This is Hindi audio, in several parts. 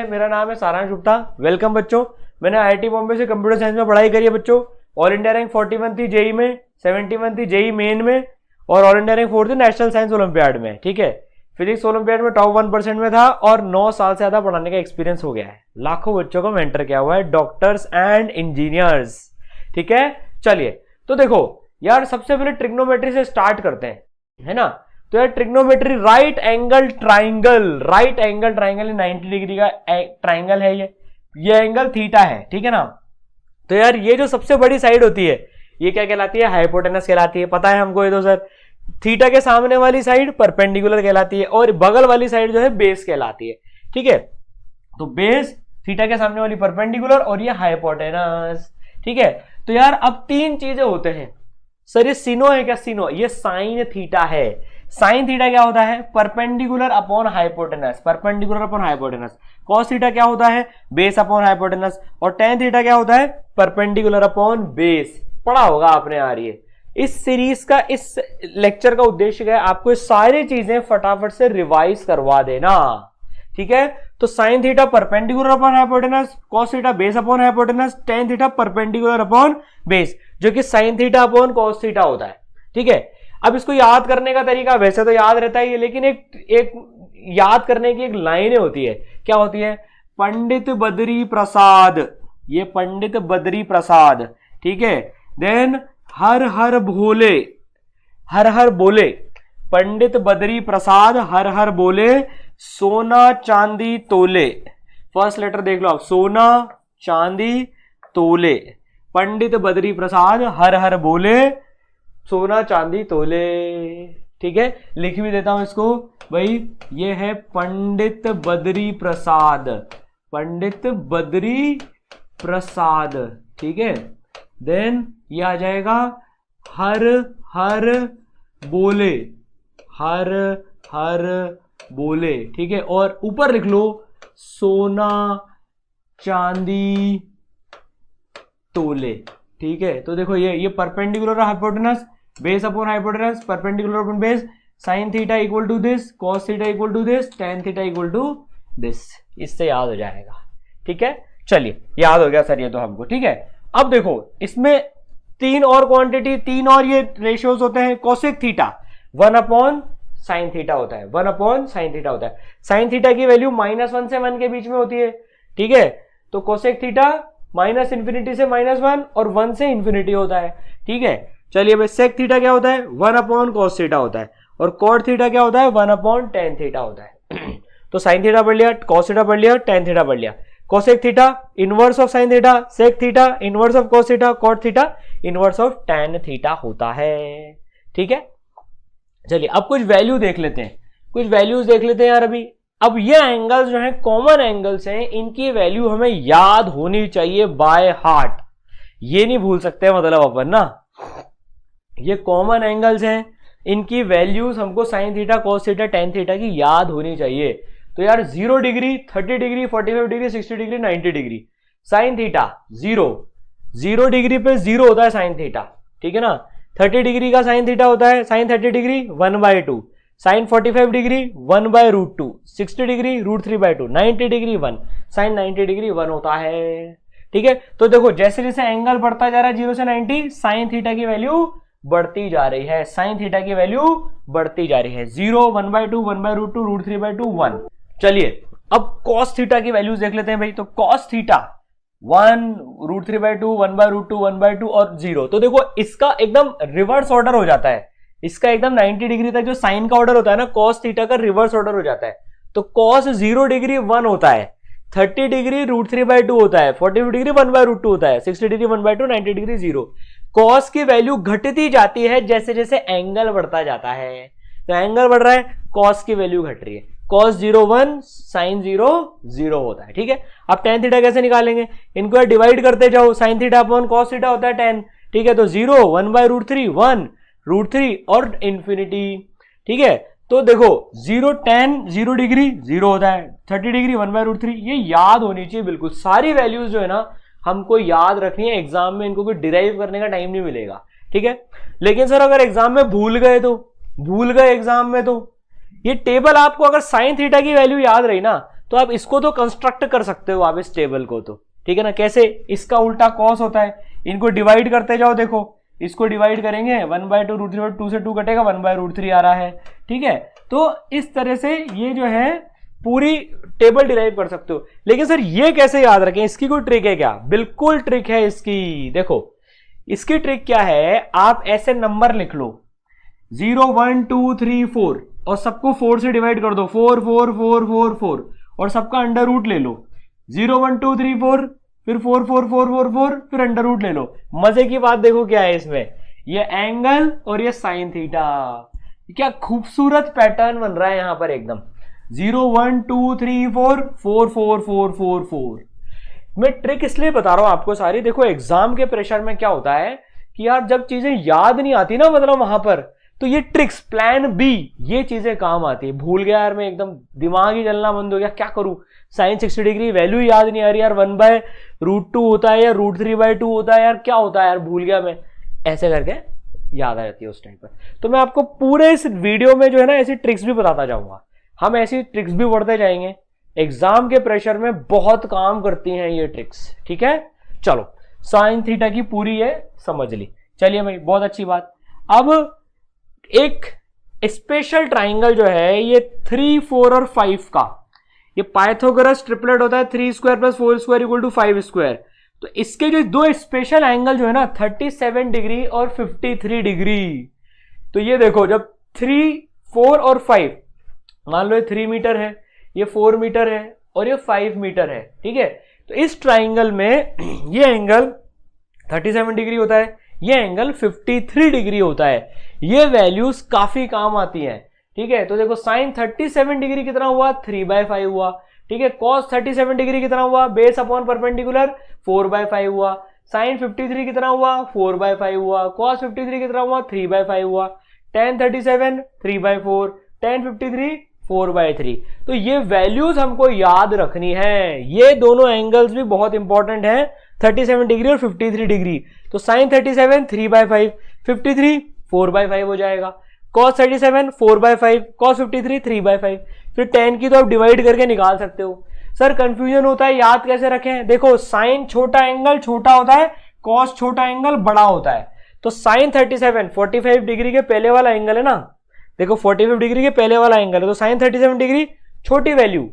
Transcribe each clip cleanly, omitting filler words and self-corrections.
मेरा नाम है सारांश गुप्ता। वेलकम बच्चों। मैंने आईआईटी बॉम्बे से कंप्यूटर साइंस में पढ़ाई करी है बच्चों। ऑल इंडिया रैंक 41 थी जेई में, 71 थी जेई मेन में, और ऑल इंडिया रैंक 4 थी नेशनल साइंस ओलंपियाड में। ठीक है, फिजिक्स ओलंपियाड में टॉप 1% में था और 9 साल से ज्यादा पढ़ाने का एक्सपीरियंस हो गया है। लाखों बच्चों को मेंटर किया हुआ है, डॉक्टर्स एंड इंजीनियर्स। ठीक है, चलिए तो देखो यार, सबसे पहले ट्रिग्नोमेट्री से स्टार्ट करते हैं, है ना। तो यार trigonometry, right angle triangle, right angle triangle 90 degree का ट्राइंगल है ये एंगल थीटा है। ठीक है ना। तो यार ये जो सबसे बड़ी साइड होती है ये क्या कहलाती है? हाइपोटेनस कहलाती है। पता है हमको ये तो सर। थीटा के सामने वाली साइड परपेंडिकुलर कहलाती है और बगल वाली साइड जो है बेस कहलाती है। ठीक है, तो बेस, थीटा के सामने वाली परपेंडिकुलर और ये हाइपोटेनस। ठीक है, तो यार अब तीन चीजें होते हैं सर। ये सिनो है क्या? सिनो, ये साइन थीटा है। साइन थीटा क्या होता है? Perpendicular upon hypotenuse, perpendicular upon hypotenuse. Cos theta क्या होता है? Base upon hypotenuse. और टेन थीटा क्या होता है? Perpendicular upon base. पढ़ा होगा आपने यार ये। इस सीरीज का, इस लेक्चर का उद्देश्य क्या है? आपको सारी चीजें फटाफट से रिवाइज करवा देना। ठीक है, तो sine theta perpendicular upon hypotenuse, cos theta base upon hypotenuse, tan theta perpendicular upon base, जो कि sine theta upon cos theta होता है। ठीक है, अब इसको याद करने का तरीका वैसे तो याद रहता है, लेकिन एक याद करने की एक लाइन होती है। क्या होती है? पंडित बद्री प्रसाद, ये पंडित बद्री प्रसाद। ठीक है, देन हर हर भोले, हर हर बोले, पंडित बद्री प्रसाद हर हर बोले, सोना चांदी तोले। फर्स्ट लेटर देख लो आप, सोना चांदी तोले, पंडित बद्री प्रसाद हर हर बोले, सोना चांदी तोले। ठीक है, लिख भी देता हूं इसको भाई। ये है पंडित बद्री प्रसाद, पंडित बद्री प्रसाद। ठीक है, देन ये आ जाएगा हर हर बोले, हर हर बोले। ठीक है, और ऊपर लिख लो सोना चांदी तोले। ठीक है, तो देखो ये perpendicular hypotenuse, base upon hypotenuse, perpendicular upon base, sine theta equal to this, cos theta equal to this, tan theta equal to this. इससे याद हो जाएगा। ठीक है, चलिए याद हो गया सर ये तो हमको। ठीक है, अब देखो इसमें तीन और क्वांटिटी, तीन और ये रेशियोज होते हैं। Cosec theta 1 upon sine theta होता है, 1 अपॉन साइन थीटा होता है। साइन थीटा की वैल्यू -1 से 1 के बीच में होती है। ठीक है, तो कोसेक थीटा -∞ से -1 और 1 से इंफिनिटी होता है। ठीक है, चलिए भाई सेक थीटा क्या होता है? 1 अपॉन कॉस थीटा होता है। और कॉट थीटा क्या होता है? 1 अपॉन टेन थीटा होता है। तो साइन थीटा पढ़ लिया, कॉस थीटा पढ़ लिया, टेन थीटा पढ़ लिया। Cosec theta inverse of sine theta, sec theta inverse of cos theta, cot theta inverse of tan theta होता है। ठीक है, चलिए अब कुछ वैल्यू देख लेते हैं, कुछ वैल्यूज देख लेते हैं यार अभी। अब ये एंगल्स जो है कॉमन एंगल्स हैं, इनकी वैल्यू हमें याद होनी चाहिए बाय हार्ट। ये नहीं भूल सकते मतलब अपन ना, ये कॉमन एंगल्स हैं, इनकी वैल्यूज हमको sign theta, cos theta, tan theta की याद होनी चाहिए। तो यार 0 degree, 30 degree, 45 degree, 60 degree, 90 degree, sine theta 0 degree पे 0 होता है साइन थीटा। ठीक है ना। 30 डिग्री का साइन थीटा होता है, sine 30 degree 1/2, sine 45 degree 1/√2, 60 degree √3/2, 90 degree 1, sine 90 degree 1 होता है। ठीक है, तो देखो जैसे जैसे एंगल बढ़ता जा रहा है 0 से 90, साइन थीटा की वैल्यू बढ़ती जा रही है, साइन थीटा की वैल्यू बढ़ती जा रही है। 0, 1/2, 1/√2, √3/2, 1। चलिए अब कॉस थीटा की वैल्यूज देख लेते हैं भाई। तो कॉस थीटा 1, √3/2, 1/√2, 1/2 और 0। तो देखो इसका एकदम रिवर्स ऑर्डर हो जाता है, इसका एकदम 90 डिग्री तक जो साइन का ऑर्डर होता है ना, कॉस थीटा का रिवर्स ऑर्डर हो जाता है। तो कॉस 0 डिग्री 1 होता है, 30 डिग्री √3/2 होता है, 45 डिग्री 1/√2 होता है, 60 डिग्री 1/2, 90 डिग्री 0। कॉस की वैल्यू घटती जाती है जैसे जैसे एंगल बढ़ता जाता है। तो एंगल बढ़ रहा है, कॉस की वैल्यू घट रही है। कॉस 0 1, साइन 0 0 होता है। ठीक है, अब टेन थीटा कैसे निकालेंगे? इनको डिवाइड करते जाओ, sine theta upon cos theta होता है 10। ठीक है, तो 0, 1/√3, 1, √3 और इंफिनिटी। ठीक है, तो देखो 0 10 0 डिग्री 0 होता है, 30 डिग्री 1/√3। ये याद होनी चाहिए बिल्कुल, सारी वैल्यूज जो है ना हमको याद रखनी है। एग्जाम में इनको कोई डिराइव करने का टाइम नहीं मिलेगा। ठीक है, लेकिन सर अगर एग्जाम में भूल गए तो, भूल गए एग्जाम में, तो ये टेबल आपको अगर साइन थीटा की वैल्यू याद रही ना, तो आप इसको तो कंस्ट्रक्ट कर सकते हो आप इस टेबल को, तो ठीक है ना। कैसे? इसका उल्टा कॉस होता है, इनको डिवाइड करते जाओ, देखो इसको डिवाइड करेंगे 1/2 √3 2 से 2 कटेगा 1/√3 आ रहा है, ठीक है। तो इस तरह से ये जो है पूरी टेबल डिराइव कर सकते हो। लेकिन सर ये कैसे याद रखें, इसकी कोई ट्रिक है क्या? बिल्कुल ट्रिक है इसकी। देखो इसकी ट्रिक क्या है, आप ऐसे नंबर लिख लो 0 1 2 3 4 और सबको 4 से डिवाइड कर दो, 4 4 4 4 4 और सबका अंडर रूट ले लो। 0 1 2 3 4 फिर 4 4 4 4 4 फिर अंडर रूट ले लो। मजे की बात देखो क्या है इसमें, ये एंगल और ये साइन थीटा, क्या खूबसूरत पैटर्न बन रहा है यहां पर एकदम। 0 1 2 3 4 4 4 4 4 4। मैं ट्रिक इसलिए बता रहा हूं आपको सारी, देखो एग्जाम के प्रेशर में क्या होता है कि यार जब चीजें याद नहीं आती ना, मतलब वहां पर, तो ये ट्रिक्स प्लान बी ये चीजें काम आती है। भूल गया यार मैं, एकदम दिमाग ही चलना बंद हो गया, क्या करूं, साइन 60 डिग्री वैल्यू याद नहीं आ रही यार, 1/√2 होता है या √3/2 होता है यार, क्या होता है यार, भूल गया मैं, ऐसे करके याद आ जाती है उस टाइम पर। तो मैं आपको पूरे इस वीडियो में जो है ना ऐसी ट्रिक्स भी बताता जाऊंगा, हम ऐसी ट्रिक्स भी बढ़ते जाएंगे। एग्जाम के प्रेशर में बहुत काम करती हैं ये ट्रिक्स, ठीक है। चलो साइन थीटा की पूरी ये समझ ली, चलिए भाई बहुत अच्छी बात। अब एक स्पेशल ट्राइंगल जो है ये 3 4 और 5 का, ये पाइथागोरस ट्रिपलेट होता है 3 स्क्वायर + 4 स्क्वायर = 5 स्क्वायर। तो इसके जो दो स्पेशल एंगल जो है ना 37 डिग्री और 53 डिग्री। तो ये देखो जब 3 4 और 5, मान लो ये 3 मीटर है, ये 4 मीटर है और ये 5 मीटर है, ठीक है। तो इस ट्राइंगल में ये एंगल 37 डिग्री होता है, ये एंगल 53 डिग्री होता है। ये वैल्यूज काफी काम आती हैं, ठीक है। तो देखो साइन 37 डिग्री कितना हुआ, 3/5 हुआ, ठीक है। कॉस 37 डिग्री कितना हुआ, बेस अपॉन परपेंडिकुलर 4/5 हुआ। साइन 53 कितना हुआ, 4/5 हुआ। कॉस 53 कितना हुआ, 3/5 हुआ। tan 37 3/4, tan 53 4/3। तो ये वैल्यूज हमको याद रखनी है, ये दोनों एंगल्स भी बहुत इंपॉर्टेंट है, 37 डिग्री और 53 डिग्री। तो साइन 37 3/5, 53 4/5 हो जाएगा। cos 37 4/5, cos 53 3/5। फिर tan की तो आप डिवाइड करके निकाल सकते हो। सर कंफ्यूजन होता है, याद कैसे रखें? देखो साइन छोटा एंगल छोटा होता है, cos छोटा एंगल बड़ा होता है। तो साइन 37 45 डिग्री के पहले वाला एंगल है ना, देखो 45 डिग्री के पहले वाला एंगल है, तो साइन 37 डिग्री छोटी वैल्यू।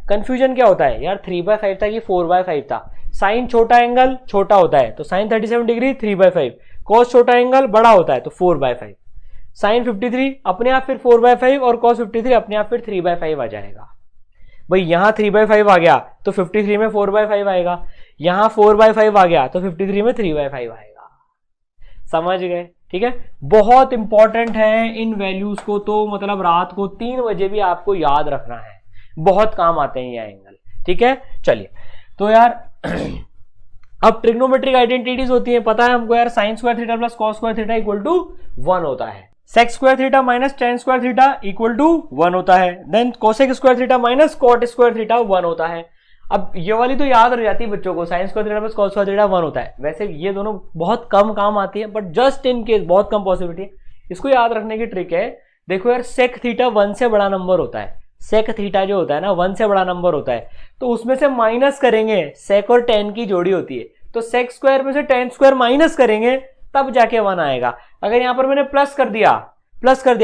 कंफ्यूजन क्या होता है यार, 3/5 था कि 4/5 था। साइन छोटा एंगल छोटा होता है तो साइन 37 डिग्री 3/5, कॉस छोटा एंगल बड़ा होता है तो 4/5। साइन 53 अपने आप फिर 4/5 और कॉस 53 अपने आप फिर 3/5 आ जाएगा। भाई यहां 3/5 आ गया तो 53 में 4/5 आएगा, यहां 4/5 आ गया तो 53 में 3/5 आएगा। समझ गए? ठीक है, बहुत इंपॉर्टेंट है इन वैल्यूज को, तो मतलब रात को 3 बजे भी आपको याद रखना है, बहुत काम आते हैं ये एंगल। ठीक है, चलिए तो यार अब ट्रिग्नोमेट्रिक आइडेंटिटीज होती है, पता है हमको यार, sine square theta plus cos square theta equal to 1 होता है, sec square theta minus tan square theta equal to 1 होता है, then cosec square theta minus cot square theta 1 होता है। अब ये वाली तो याद रह जाती है बच्चों को, sign square theta plus cos square theta 1 होता है। वैसे ये दोनों बहुत कम काम आती है, बट जस्ट इन केस बहुत कम पॉसिबिलिटी, इसको याद रखने की ट्रिक है। देखो यार सेक थीटा 1 से बड़ा नंबर होता है, सेक थीटा जो होता है ना 1 से बड़ा नंबर होता है, तो उसमें से माइनस करेंगे, सेक और टेन की जोड़ी होती है, तो सेक स्क्वायर में से टेन स्क्वायर माइनस करेंगे तब जाके 1 आएगा। अगर यहां पर मैंने प्लस कर दिया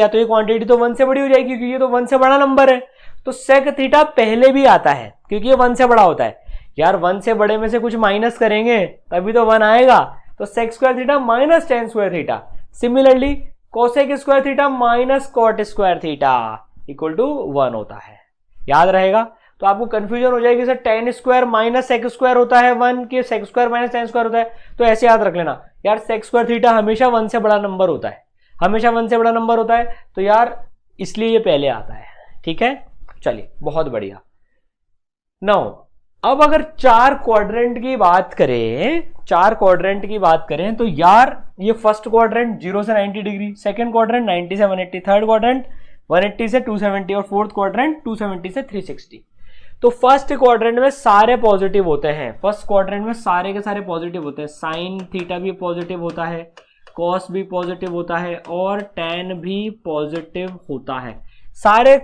तो ये क्वांटिटी तो 1 से बड़ी हो जाएगी, क्योंकि ये तो 1 से बड़ा नंबर है। तो सेक थीटा पहले भी आता है क्योंकि ये 1 से बड़ा होता है। यार 1 से बड़े में से कुछ माइनस करेंगे तभी तो 1 आएगा, तो sec square theta minus tan square theta. Similarly cosec square theta minus cot square theta equal to 1 होता है। याद रहेगा? तो आपको कंफ्यूजन हो जाएगी sir tan square minus sec square होता है 1 के, sec square minus tan square होता है, तो ऐसे याद रख लेना यार, सेक स्क्वायर थीटा हमेशा 1 से बड़ा नंबर होता है, हमेशा 1 से बड़ा नंबर होता है, तो यार इसलिए ये पहले आता है। ठीक है, चलिए बहुत बढ़िया। नाउ अब अगर 4 क्वाड्रेंट की बात करें, तो यार ये फर्स्ट क्वाड्रेंट 0 से 90 डिग्री, सेकंड क्वाड्रेंट 90 से 180, थर्ड क्वाड्रेंट 180 से 270 और फोर्थ क्वाड्रेंट 270 से 360। तो फर्स्ट क्वाड्रेंट में सारे पॉजिटिव होते हैं, फर्स्ट क्वाड्रेंट में सारे के सारे पॉजिटिव होते हैं, साइन थीटा भी पॉजिटिव होता है, कॉस भी पॉजिटिव होता है और टैन भी पॉजिटिव होता है, सारे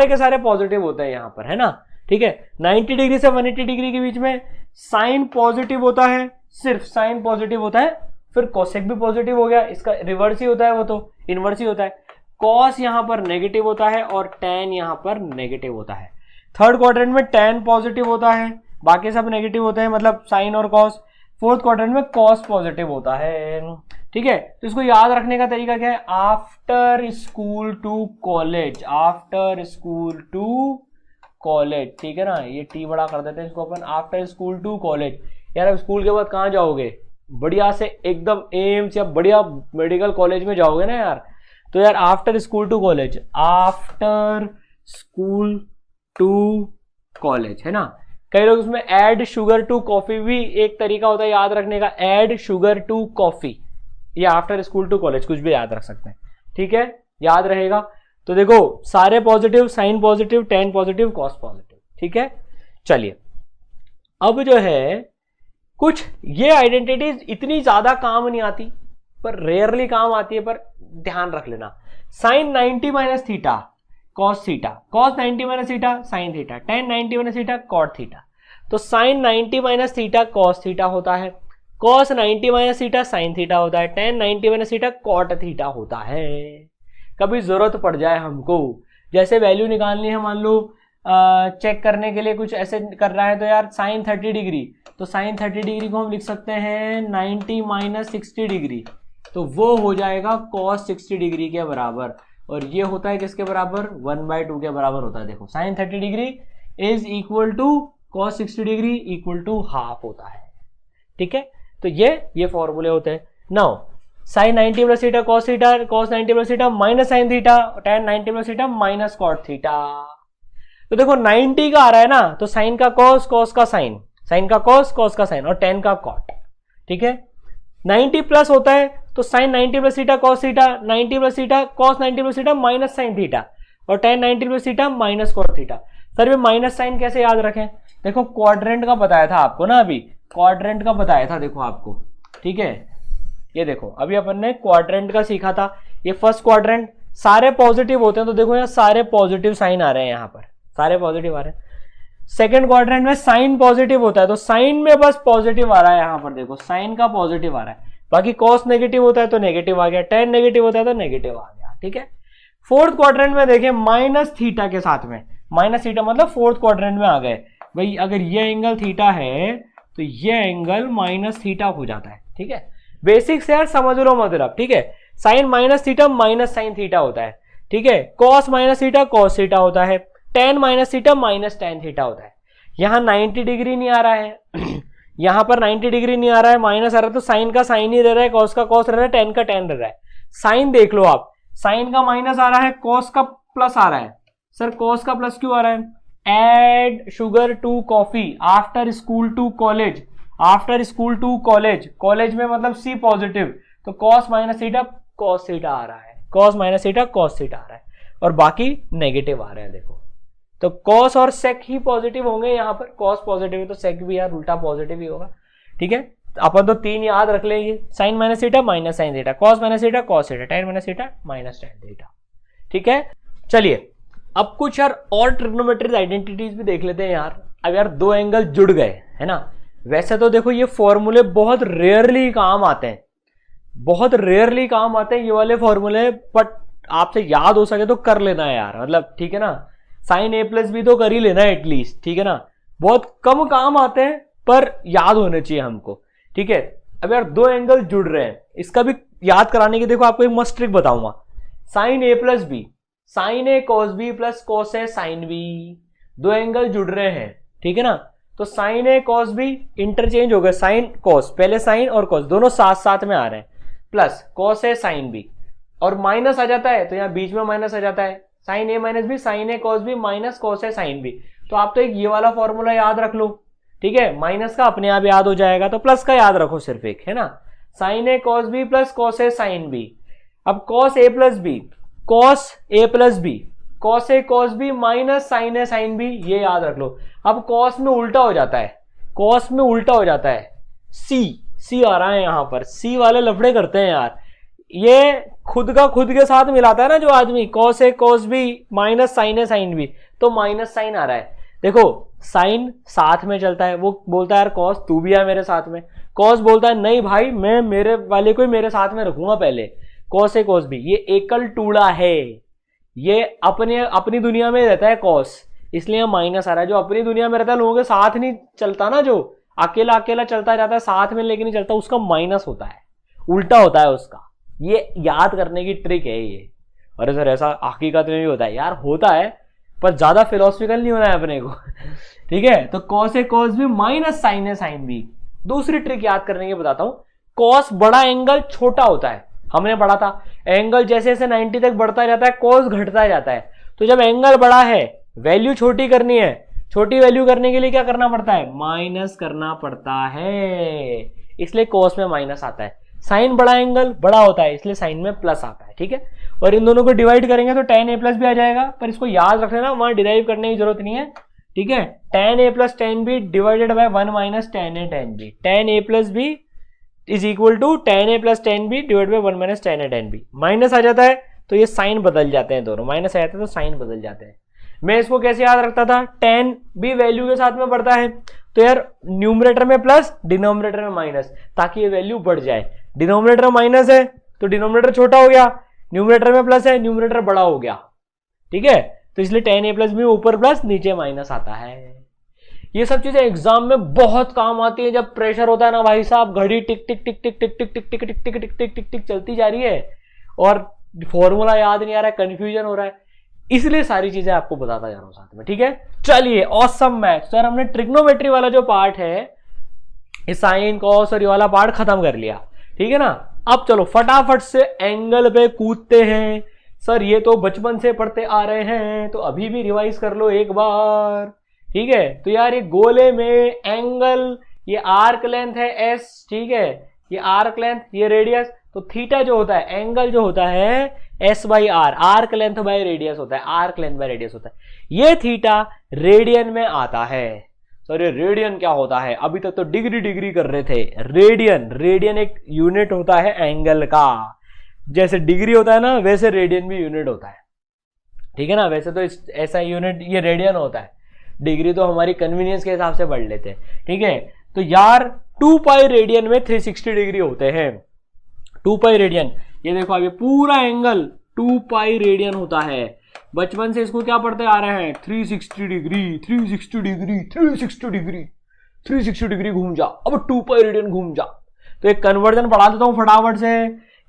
के सारे पॉजिटिव होते हैं यहां पर, है ना। ठीक ठीक है। 90 डिग्री से 180 डिग्री के बीच में साइन पॉजिटिव होता है, सिर्फ साइन पॉजिटिव होता है, फिर कोसेक भी पॉजिटिव हो गया, इसका रिवर्स ही होता है, वो तो इनवर्स ही होता है। कॉस यहां पर नेगेटिव होता है और टैन यहां पर नेगेटिव होता है। थर्ड क्वाड्रेंट में टैन पॉजिटिव होता है, बाकी सब नेगेटिव होते हैं, मतलब साइन और कॉस। फोर्थ क्वाड्रेंट में कॉस पॉजिटिव होता है, ठीक है। तो इसको याद रखने का तरीका क्या है, after school to college, after school to college, ठीक है ना, ये टी बड़ा कर देते हैं इसको अपन, आफ्टर स्कूल टू कॉलेज। यार अब स्कूल के बाद कहाँ जाओगे, बढ़िया से एकदम एम्स या बढ़िया मेडिकल कॉलेज में जाओगे ना यार, तो यार after school to college, after school to college, है ना। कई लोग उसमें ऐड शुगर टू कॉफी भी एक तरीका होता है याद रखने का, ऐड शुगर टू कॉफी, या आफ्टर स्कूल टू कॉलेज, कुछ भी याद रख सकते हैं, ठीक है, याद रहेगा। तो देखो सारे positive, sine positive, tan positive, cos positive, ठीक है। चलिए अब जो है कुछ ये आइडेंटिटीज इतनी ज्यादा काम नहीं आती, पर रेयरली काम आती है, पर ध्यान रख लेना। Sine 90 minus theta cos theta, cos 90 minus theta sine theta, tan 90 minus theta cot theta. तो sine 90 minus theta cos theta होता है, cos 90 minus theta sine theta होता है, tan 90 minus theta cot theta होता है। कभी जरूरत पड़ जाए हमको, जैसे वैल्यू निकालनी है, मान लो चेक करने के लिए कुछ ऐसे कर रहा है, तो यार साइन 30 डिग्री, तो साइन 30 डिग्री को हम लिख सकते हैं 90 माइनस 60 डिग्री, तो वो हो जाएगा कॉस 60 डिग्री के बराबर, और ये होता है किसके बराबर, 1/2 के बराबर होता है। देखो sine 30 degree is equal to cos 60 degree equal to half होता है, ठीक है। तो ये फॉर्मूले होते हैं। Now sine 90 plus theta cos theta, cos 90 plus theta minus sine theta, tan 90 plus theta minus cot theta. तो देखो 90 का आ रहा है ना, तो साइन का कॉस, कॉस का साइन, साइन का कॉस, कॉस का साइन, और टेन का कॉट, ठीक है। 90 प्लस होता है तो sine 90 plus theta cos theta, 90 plus theta cos 90 plus theta minus sine theta, और tan 90 plus theta minus cot theta. Sir ये माइनस साइन कैसे याद रखें, देखो क्वाड्रेंट का बताया था आपको ना, अभी क्वाड्रेंट का बताया था, देखो आपको, ठीक है। ये देखो अभी अपन ने क्वाड्रेंट का सीखा था, ये फर्स्ट क्वाड्रेंट सारे पॉजिटिव होते हैं, तो देखो यहाँ सारे पॉजिटिव साइन आ रहे हैं, यहाँ पर सारे पॉजिटिव आ रहे हैं। सेकेंड क्वाड्रेंट में साइन पॉजिटिव होता है, तो साइन में बस पॉजिटिव आ रहा है, यहाँ पर देखो साइन का पॉजिटिव आ रहा है, बाकी कॉस नेगेटिव होता है तो नेगेटिव आ गया, टेन नेगेटिव होता है तो नेगेटिव आ गया, ठीक है। फोर्थ क्वाड्रेंट में देखें माइनस थीटा के साथ में, माइनस थीटा मतलब फोर्थ क्वाड्रेंट में आ गए भाई, अगर ये एंगल थीटा है तो ये एंगल माइनस थीटा हो जाता है, ठीक है। बेसिक्स यार समझ लो मतलब, ठीक है। Sine minus theta minus sine theta होता है, ठीक है। Cos minus theta cos theta होता है, tan minus theta minus tan theta होता है। यहाँ 90 डिग्री नहीं आ रहा है यहाँ पर 90 डिग्री नहीं आ रहा है, माइनस आ रहा है, तो साइन का साइन ही रह रहा है, कॉस का कॉस रह रहा है, टेन का टेन रह रहा है। साइन देख लो आप, साइन का माइनस आ रहा है, कॉस का प्लस आ रहा है। सर कॉस का प्लस क्यों आ रहा है, add sugar to coffee after school to college, after school to college, college में मतलब सी पॉजिटिव, तो cos minus theta cos theta आ रहा है, cos minus theta cos theta आ रहा है, और बाकी नेगेटिव आ रहे हैं। देखो तो कॉस और सेक ही पॉजिटिव होंगे, यहाँ पर कॉस पॉजिटिव है तो सेक भी यार उल्टा पॉजिटिव ही होगा, ठीक है। अपन तो तीन याद रख लेंगे, sine minus theta minus sine theta, cos minus theta cos theta, tan minus theta minus tan theta, ठीक है। चलिए अब कुछ यार और ट्रिग्नोमेट्रिक आइडेंटिटीज भी देख लेते हैं यार। अब यार दो एंगल जुड़ गए है ना, वैसे तो देखो ये फॉर्मूले बहुत रेयरली काम आते हैं, बहुत रेयरली काम आते हैं ये वाले फॉर्मूले, बट आपसे याद हो सके तो कर लेना है यार, मतलब ठीक है ना। साइन ए प्लस बी तो कर ही लेना है एटलीस्ट, ठीक है ना। बहुत कम काम आते हैं पर याद होने चाहिए हमको, ठीक है। अब यार दो एंगल जुड़ रहे हैं, इसका भी याद कराने की देखो आपको एक मस्त ट्रिक बताऊंगा। Sine A plus B, sine A cos B plus cos A sine B, दो एंगल जुड़ रहे हैं, ठीक है ना। तो sine A cos B interchange हो गए, साइन कॉस, पहले साइन और कॉस दोनों साथ साथ में आ रहे हैं, plus cos A sine B, और माइनस आ जाता है तो यहाँ बीच में माइनस आ जाता है, sign A minus B, sine A cos B minus cos A sine B. तो आप तो एक ये वाला फॉर्मूला याद रख लो, ठीक है। माइनस का अपने आप याद हो जाएगा, तो प्लस का याद रखो सिर्फ एक, है ना। Sign A cos B plus cos A sine B. अब cos A plus B, cos A plus B, cos A cos B minus sign A sine B, ये याद रख लो। अब कॉस में उल्टा हो जाता है, कॉस में उल्टा हो जाता है, सी आ रहा है यहाँ पर, सी वाले लफड़े करते हैं यार, ये खुद का खुद के साथ मिलाता है ना जो आदमी, cos A cos B minus sign A sine B, तो माइनस साइन आ रहा है। देखो साइन साथ में चलता है, वो बोलता है यार कॉस तू भी है मेरे साथ में, कॉस बोलता है नहीं भाई मैं मेरे वाले को ही मेरे साथ में रखूंगा पहले, कॉस है कॉस भी, ये एकल टूड़ा है, ये अपनी दुनिया में रहता है कॉस, इसलिए माइनस आ रहा है। जो अपनी दुनिया में रहता है लोगों के साथ नहीं चलता ना, जो अकेला अकेला चलता जाता है साथ में लेके नहीं चलता, उसका माइनस होता है, उल्टा होता है उसका। ये याद करने की ट्रिक है ये। अरे सर ऐसा हकीकत में भी होता है यार, होता है पर ज्यादा फिलोसफिकल नहीं होना है अपने को ठीक है। तो कॉस है कॉस भी माइनस साइन है साइन भी। दूसरी ट्रिक याद करने की बताता हूं, कॉस बड़ा एंगल छोटा होता है, हमने पढ़ा था एंगल जैसे जैसे 90 तक बढ़ता जाता है कॉस घटता जाता है। तो जब एंगल बड़ा है वैल्यू छोटी करनी है, छोटी वैल्यू करने के लिए क्या करना पड़ता है, माइनस करना पड़ता है, इसलिए कॉस में माइनस आता है। साइन बड़ा एंगल बड़ा होता है इसलिए साइन में प्लस आता है, ठीक है। और इन दोनों को डिवाइड करेंगे तो tan a प्लस भी आ जाएगा, पर इसको याद रख लेना वहां डिराइव करने की जरूरत नहीं है, ठीक है। tan a plus tan b divided by 1 minus tan a tan b, tan a plus b is equal to tan a plus tan b divide by 1 minus tan a tan b। Minus आ जाता है तो ये साइन बदल जाते हैं, दोनों माइनस आ जाते हैं तो साइन बदल जाते हैं। मैं इसको कैसे याद रखता था, tan b वैल्यू के साथ में बढ़ता है तो यार न्यूमरेटर में प्लस डिनोमिनेटर में माइनस, ताकि ये वैल्यू बढ़ जाए। डिनोमिनेटर माइनस है तो डिनोमिनेटर छोटा हो गया, न्यूमरेटर में प्लस है न्यूमरेटर बड़ा हो गया, ठीक है। तो इसलिए tan a प्लस बी ऊपर प्लस नीचे माइनस आता है। ये सब चीजें एग्जाम में बहुत काम आती है जब प्रेशर होता है ना भाई साहब, घड़ी टिक टिक टिक टिक टिक टिक टिक टिक टिक टिक टिक टिक टिक टिक चलती जा रही है और फॉर्मूला याद नहीं आ रहा है, कंफ्यूजन हो रहा है, इसलिए सारी चीजें आपको बताता जा रहा हूं साथ में, ठीक है। चलिए ऑसम मैथ्स, सर हमने ट्रिग्नोमेट्री वाला जो पार्ट है साइन कॉस और ये वाला पार्ट खत्म कर लिया, ठीक है ना। अब चलो फटाफट से एंगल पे कूदते हैं। सर ये तो बचपन से पढ़ते आ रहे हैं तो अभी भी रिवाइज कर लो एक बार, ठीक है। तो यार ये गोले में एंगल, ये आर्क लेंथ है एस, ठीक है, ये आर्क लेंथ, ये रेडियस, तो थीटा जो होता है एंगल जो होता है S by R, arc length by radius होता है, आर्क लेंथ बाई रेडियस होता है। ये थीटा रेडियन में आता है। सर ये रेडियन क्या होता है, अभी तक तो डिग्री डिग्री कर रहे थे। रेडियन, रेडियन एक यूनिट होता है एंगल का, जैसे डिग्री होता है ना वैसे रेडियन भी यूनिट होता है, ठीक है ना। वैसे तो ऐसा यूनिट ये रेडियन होता है, डिग्री तो हमारी कन्वीनियंस के हिसाब से पढ़ लेते हैं, ठीक है। तो यार 2 पाई रेडियन में 360 डिग्री होते हैं, 2 पाई रेडियन, ये देखो अभी पूरा एंगल 2 पाई रेडियन होता है। बचपन से इसको क्या पढ़ते आ रहे हैं, 360 डिग्री 360 डिग्री 360 डिग्री 360 डिग्री घूम जा, अब 2 पाई रेडियन घूम जा। तो एक कन्वर्जन पढ़ा देता हूं फटाफट से,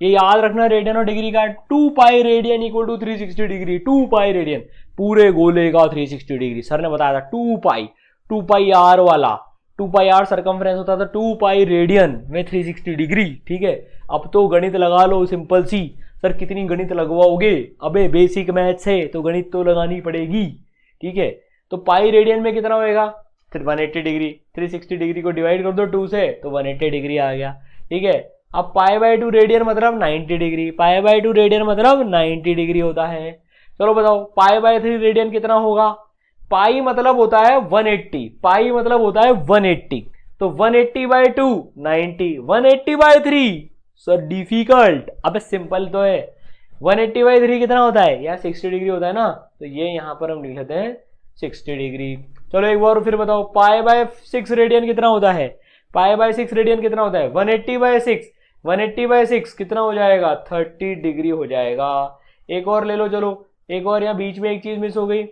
ये याद रखना रेडियन और डिग्री का। 2 pi radian equal to 360 degree, 2 pi radian पूरे गोले का 360 डिग्री। सर ने बताया था 2 पाई आर वाला, 2 पाई आर सर्कमफ्रेंस होता था, 2 पाई रेडियन में 360 डिग्री, ठीक है। अब तो गणित लगा लो सिंपल सी। सर कितनी गणित लगवाओगे, अबे बेसिक मैथ्स है तो गणित तो लगानी पड़ेगी, ठीक है। तो पाई रेडियन में कितना होएगा, 180 डिग्री, 360 डिग्री को डिवाइड कर दो 2 से तो 180 डिग्री आ गया, ठीक है। अब पाई बाई 2 रेडियन मतलब 90 डिग्री, पाई बाई 2 रेडियन मतलब 90 डिग्री होता है। चलो बताओ पाई बाई 3 रेडियन कितना होगा, पाई मतलब होता है 180, पाई मतलब होता है 180, तो 180 बाई 2 90, 180 बाई 3 सर डिफिकल्ट, अब सिंपल तो है। 180 बाई 3 कितना होता है यार, 60 डिग्री होता है ना, तो ये यहां पर हम लिख लेते हैं 60 डिग्री। चलो एक बार फिर बताओ पाई बाय 6 रेडियन कितना होता है, पाई बाय 6 रेडियन कितना होता है, 180 बाय 6, 180 बाय 6 कितना हो जाएगा, 30 डिग्री हो जाएगा। एक और ले लो, चलो एक और, यहाँ बीच में एक चीज मिस हो गई,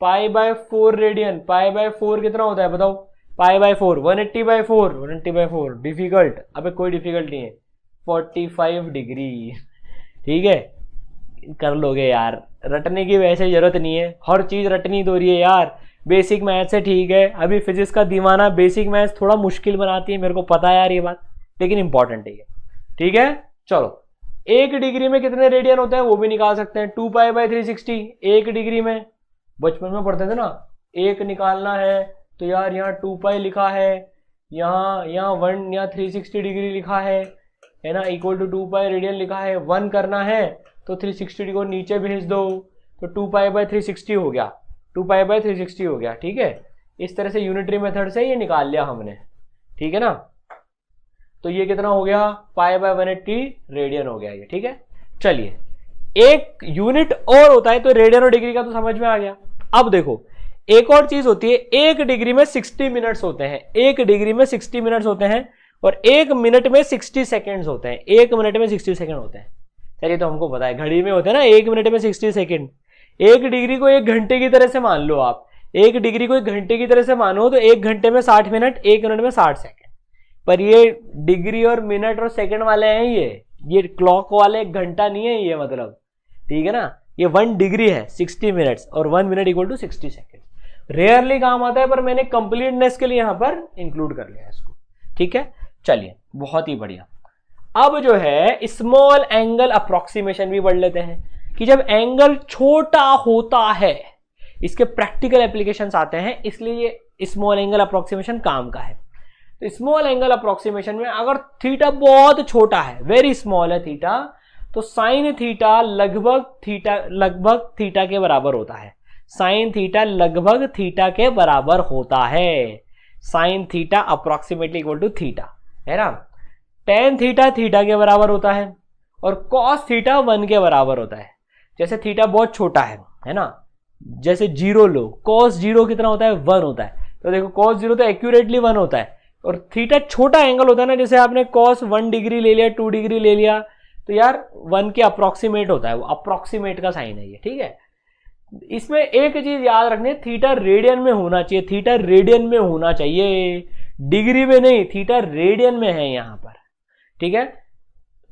pi by 4 radian, pi by 4 कितना होता है बताओ, pi by 4, 180 by 4, 180 by 4 difficult, अबे कोई डिफिकल्ट नहीं है, 45 डिग्री, ठीक है। कर लोगे यार, रटने की वैसे जरूरत नहीं है, हर चीज रटनी तो रही है यार, बेसिक मैथ्स है, ठीक है। अभी फिजिक्स का दीवाना बेसिक मैथ्स थोड़ा मुश्किल बनाती है, मेरे को पता है यार ये बात, लेकिन इंपॉर्टेंट है, ठीक है। चलो 1 डिग्री में कितने रेडियन होते हैं वो भी निकाल सकते हैं, 2 पाई बाय 360, 1 डिग्री में बचपन में पढ़ते थे ना, 1 निकालना है तो यार यहाँ 2 पाई लिखा है, यहाँ 1, यहाँ 360 डिग्री लिखा है ना, इक्वल टू 2 पाई रेडियन लिखा है, 1 करना है तो 360 डिग्री को नीचे भेज दो, तो 2 पाई बाय 360 हो गया, 2 पाई बाय 360 हो गया, ठीक है। इस तरह से यूनिटरी मेथड से ये निकाल लिया हमने, ठीक है ना। तो ये कितना हो गया, पाई बाय 180 रेडियन हो गया ये, ठीक है। चलिए एक यूनिट और होता है, तो रेडियन और डिग्री का तो समझ में आ गया। अब देखो एक और चीज होती है, 1 डिग्री में 60 मिनट्स होते हैं, 1 डिग्री में 60 मिनट्स होते हैं, और 1 मिनट में 60 सेकेंड्स होते हैं, 1 मिनट में 60 सेकेंड होते हैं। चलिए तो हमको पता है, घड़ी में होते हैं ना 1 मिनट में 60 सेकेंड। 1 डिग्री को 1 घंटे की तरह से मान लो आप, 1 डिग्री को 1 घंटे की तरह से मानो तो 1 घंटे में 60 मिनट, 1 मिनट में 60 सेकेंड। पर ये डिग्री और मिनट और सेकेंड वाले हैं, ये क्लॉक वाले घंटा नहीं है ये, मतलब ठीक है ना। ये 1 डिग्री है 60 मिनट्स और 1 minute equal to 60 second. Rarely काम आता है, पर मैंने कंप्लीटनेस के लिए यहां पर इंक्लूड कर लिया इसको, ठीक है। चलिए बहुत ही बढ़िया। अब जो है स्मॉल एंगल अप्रोक्सीमेशन भी पढ़ लेते हैं कि जब एंगल छोटा होता है, इसके प्रैक्टिकल एप्लीकेशंस आते हैं, इसलिए ये स्मॉल एंगल अप्रोक्सीमेशन काम का है। तो स्मॉल एंगल अप्रोक्सीमेशन में अगर थीटा बहुत छोटा है, वेरी स्मॉल है थीटा, तो साइन थीटा लगभग थीटा के बराबर होता है। साइन थीटा लगभग थीटा के बराबर होता है। Sine theta approximately equal to theta, है ना। टेन थीटा थीटा के बराबर होता है, और कॉस थीटा 1 के बराबर होता है। जैसे थीटा बहुत छोटा है ना, जैसे 0 लो, कॉस 0 कितना होता है, 1 होता है। तो देखो कॉस 0 तो एक्यूरेटली 1 होता है, और थीटा छोटा एंगल होता है ना, जैसे आपने कॉस 1 डिग्री ले लिया, 2 डिग्री ले लिया, तो यार 1 के अप्रोक्सीमेट होता है, वो अप्रोक्सीमेट का साइन है ये, ठीक है। इसमें एक चीज याद रखनी, थीटा रेडियन में होना चाहिए, थीटा रेडियन में होना चाहिए, डिग्री में नहीं, थीटा रेडियन में है यहां पर, ठीक है।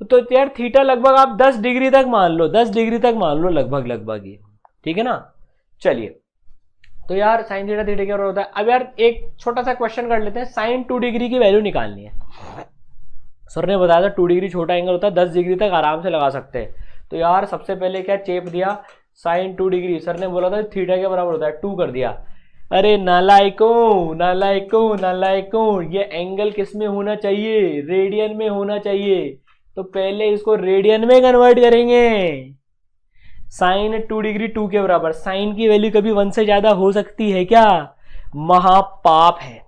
तो यार थीटा लगभग आप 10 डिग्री तक मान लो, 10 डिग्री तक मान लो लगभग ये, ठीक है ना। चलिए तो यार साइन थीटा थीटा क्या होता है। अब यार एक छोटा सा क्वेश्चन कर लेते हैं, साइन 2 डिग्री की वैल्यू निकालनी है। सर ने बताया था 2 डिग्री छोटा एंगल होता है, 10 डिग्री तक आराम से लगा सकते हैं। तो यार सबसे पहले क्या चेप दिया, साइन 2 डिग्री, सर ने बोला था थीटा के बराबर होता है, 2 कर दिया। अरे नालायकों नालायकों नालायकों, ये एंगल किस में होना चाहिए, रेडियन में होना चाहिए। तो पहले इसको रेडियन में कन्वर्ट करेंगे। साइन 2 डिग्री 2 के बराबर, साइन की वैल्यू कभी 1 से ज्यादा हो सकती है क्या, महापाप है।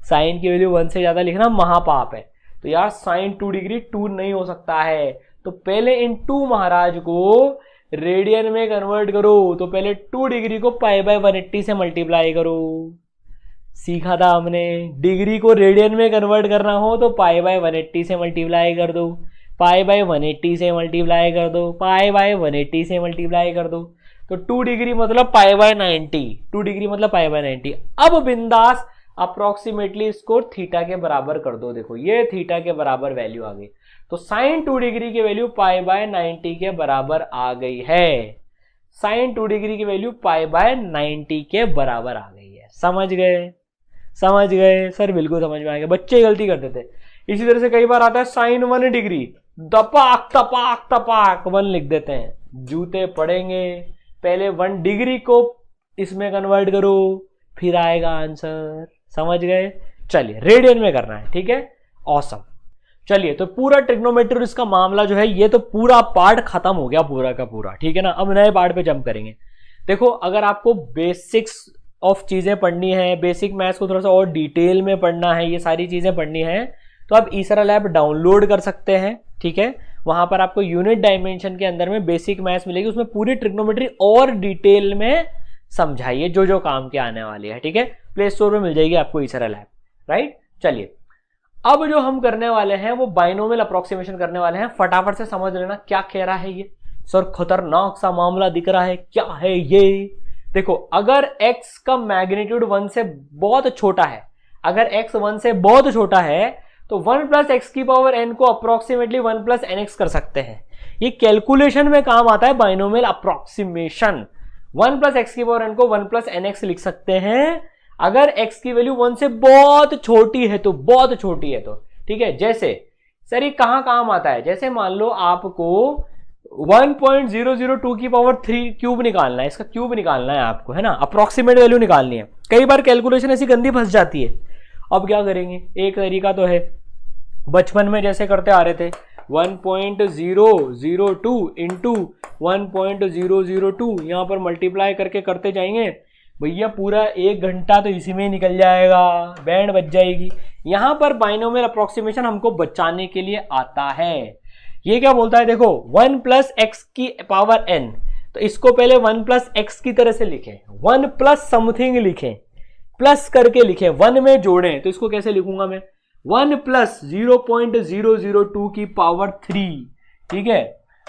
साइन की वैल्यू 1 से ज्यादा लिखना महापाप है। तो यार साइन 2 डिग्री 2 नहीं हो सकता है, तो पहले इन 2 महाराज को रेडियन में कन्वर्ट करो। तो पहले 2 डिग्री को पाई बाय 180 से मल्टीप्लाई करो, सीखा था हमने। डिग्री को रेडियन में कन्वर्ट करना हो तो पाई बाय 180 से मल्टीप्लाई कर दो, पाई बाय 180 से मल्टीप्लाई कर दो, पाई बाय 180 से मल्टीप्लाई कर दो। तो 2 डिग्री मतलब पाई बाय 90, 2 डिग्री मतलब पाई बाय 90। अब बिंदास अप्रोक्सीमेटली इसको थीटा के बराबर कर दो। देखो ये थीटा के बराबर वैल्यू आ गई, तो साइन 2 डिग्री की वैल्यू पाई बाय 90 के बराबर आ गई है। साइन 2 डिग्री की वैल्यू पाई बाय 90 के बराबर आ गई है। समझ गए, समझ गए सर, बिल्कुल समझ में आ गया। बच्चे गलती करते थे। इसी तरह से कई बार आता है साइन 1 डिग्री, तपाक तपाक तपाक 1 लिख देते हैं, जूते पड़ेंगे। पहले 1 डिग्री को इसमें कन्वर्ट करो, फिर आएगा आंसर। समझ गए। चलिए रेडियन में करना है, ठीक है, ऑसम। चलिए तो पूरा ट्रिग्नोमेट्री इसका मामला जो है, ये तो पूरा पार्ट खत्म हो गया पूरा का पूरा, ठीक है ना। अब नए पार्ट पे जंप करेंगे। देखो अगर आपको बेसिक्स ऑफ चीजें पढ़नी है, बेसिक मैथ्स को थोड़ा सा और डिटेल में पढ़ना है, ये सारी चीजें पढ़नी है, तो आप ईसरा लैब डाउनलोड कर सकते हैं, ठीक है। वहां पर आपको यूनिट डायमेंशन के अंदर में बेसिक मैथ्स मिलेगी, उसमें पूरी ट्रिग्नोमेट्री और डिटेल में समझाइए, जो जो काम के आने वाली है, ठीक है। प्ले स्टोर में मिल जाएगी आपको ईसरा लैब, राइट। चलिए अब जो हम करने वाले हैं वो बाइनोमियल अप्रोक्सीमेशन करने वाले हैं। फटाफट से समझ लेना क्या कह रहा है ये। सर खतरनाक सा मामला दिख रहा है, क्या है ये। देखो अगर x का मैग्नीट्यूड 1 से बहुत छोटा है, अगर x 1 से बहुत छोटा है, तो 1 प्लस एक्स की पावर n को अप्रोक्सीमेटली 1 प्लस nx कर सकते हैं। ये कैलकुलेशन में काम आता है बाइनोमियल अप्रोक्सीमेशन। 1 प्लस एक्स की पावर n को 1 प्लस nx लिख सकते हैं अगर x की वैल्यू 1 से बहुत छोटी है, तो बहुत छोटी है तो, ठीक है। जैसे सर ये कहां काम आता है, जैसे मान लो आपको 1.002 की पावर 3 क्यूब निकालना है, इसका क्यूब निकालना है आपको, है ना, अप्रोक्सीमेट वैल्यू निकालनी है। कई बार कैलकुलेशन ऐसी गंदी फंस जाती है। अब क्या करेंगे, एक तरीका तो है, बचपन में जैसे करते आ रहे थे, 1.002 इंटू 1.002, यहां पर मल्टीप्लाई करके करते जाएंगे भैया, पूरा 1 घंटा तो इसी में निकल जाएगा, बैंड बच जाएगी। यहां पर बाइनोमियल अप्रोक्सीमेशन हमको बचाने के लिए आता है। ये क्या बोलता है, देखो 1 प्लस एक्स की पावर n, तो इसको पहले 1 प्लस एक्स की तरह से लिखें, 1 प्लस समथिंग लिखें, प्लस करके लिखें, 1 में जोड़ें, तो इसको कैसे लिखूंगा मैं, 1 प्लस 0.002 की पावर 3, ठीक है।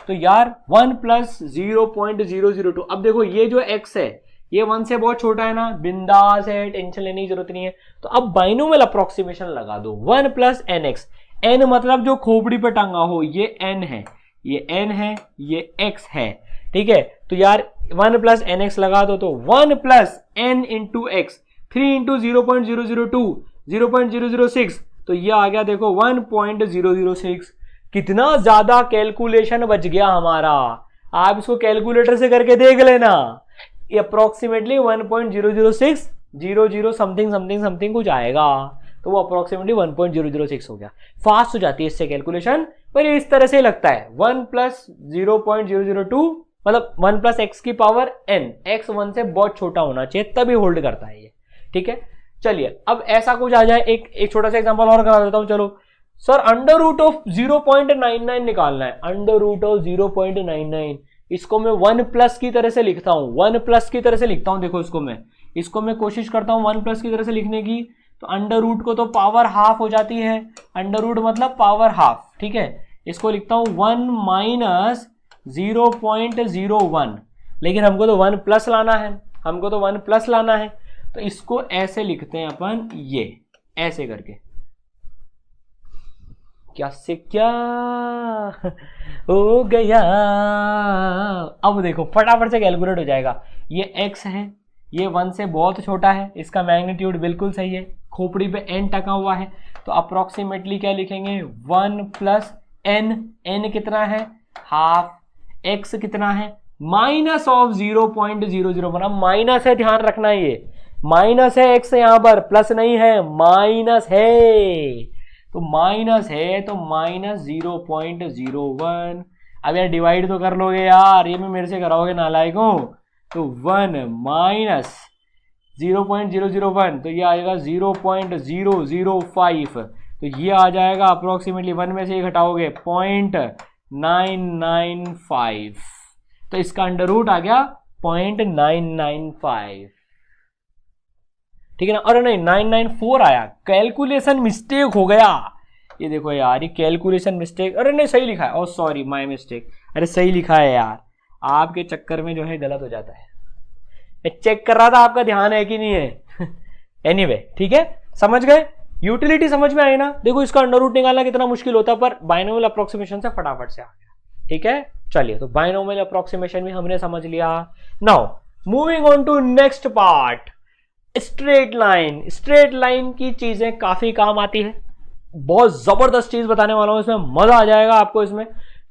तो यार 1 प्लस 0.002, अब देखो ये जो x है ये 1 से बहुत छोटा है ना, बिंदास है, टेंशन लेने की जरूरत नहीं है। तो अब बाइनोमियल अप्रोक्सीमेशन लगा दो, 1 प्लस एन एक्स, एन मतलब जो खोपड़ी पे टंगा हो, ये n है, ये n है, ये x है, ठीक है। तो यार 1 प्लस एन एक्स लगा दो, तो 1 plus n into x, 3 into 0.002, 0.006, तो ये आ गया देखो 1.006। कितना ज्यादा कैलकुलेशन बच गया हमारा, आप इसको कैलकुलेटर से करके देख लेना, ये अप्रोक्सीमेटली 1.006 00 समथिंग समथिंग समथिंग कुछ आएगा, तो वो अप्रोक्सीमेटली 1.006 हो गया। फास्ट हो जाती है इससे कैलकुलेशन, पर ये इस तरह से लगता है 1 प्लस 0.002 मतलब 1 प्लस एक्स की पावर n, x 1 से बहुत छोटा होना चाहिए तभी होल्ड करता है ये, ठीक है। चलिए अब ऐसा कुछ आ जाए, एक छोटा सा एग्जांपल और करा देता हूं। चलो सर, अंडर रूट ऑफ 0.99 निकालना है, अंडर रूट ऑफ 0.99, इसको मैं 1 प्लस की तरह से लिखता हूं, 1 प्लस की तरह से लिखता हूं। देखो इसको मैं कोशिश करता हूं 1 प्लस की तरह से लिखने की, तो अंडर रूट को तो पावर हाफ हो जाती है, अंडर रूट मतलब पावर हाफ, ठीक है। इसको लिखता हूं 1 माइनस 0.01, लेकिन हमको तो 1 प्लस लाना है, हमको तो 1 प्लस लाना है, तो इसको ऐसे लिखते हैं अपन, ये ऐसे करके, क्या से क्या हो गया। अब देखो फटाफट से कैलकुलेट हो जाएगा, ये x है, ये 1 से बहुत छोटा है, इसका मैग्नीट्यूड बिल्कुल सही है, खोपड़ी पे n टका हुआ है, तो अप्रोक्सीमेटली क्या लिखेंगे, 1 प्लस n, n कितना है, हाफ, x कितना है, माइनस ऑफ 0.001, अब माइनस है, ध्यान रखना, ये माइनस है, x यहां पर प्लस नहीं है, माइनस है, तो माइनस है तो माइनस 0.01। अब यार डिवाइड तो कर लोगे यार, ये मैं मेरे से कराओगे नालायकों, तो 1 माइनस 0.001, तो ये आएगा 0.005, तो ये आ जाएगा अप्रोक्सीमेटली, 1 में से ये घटाओगे 0.995, तो इसका अंडर रूट आ गया 0.995, ठीक है ना। और नहीं 994 आया, कैलकुलेशन मिस्टेक हो गया, ये देखो यार ये कैलकुलेशन मिस्टेक, अरे नहीं सही लिखा है, ओ सॉरी माय मिस्टेक, अरे सही लिखा है यार, आपके चक्कर में जो है गलत हो जाता है, मैं चेक कर रहा था आपका ध्यान है कि नहीं है। एनीवे ठीक है, समझ गए, यूटिलिटी समझ में आई ना। देखो इसका अंडर रूट निकालना कितना मुश्किल होता है, पर बाइनोमियल अप्रोक्सीमेशन से फटाफट से आ गया, ठीक है। चलिए तो बाइनोमियल अप्रोक्सीमेशन भी हमने समझ लिया। Now moving on to next part, straight line. Straight line की चीजें काफी काम आती है, बहुत जबरदस्त चीज बताने वाला हूं, इसमें मजा आ जाएगा आपको, इसमें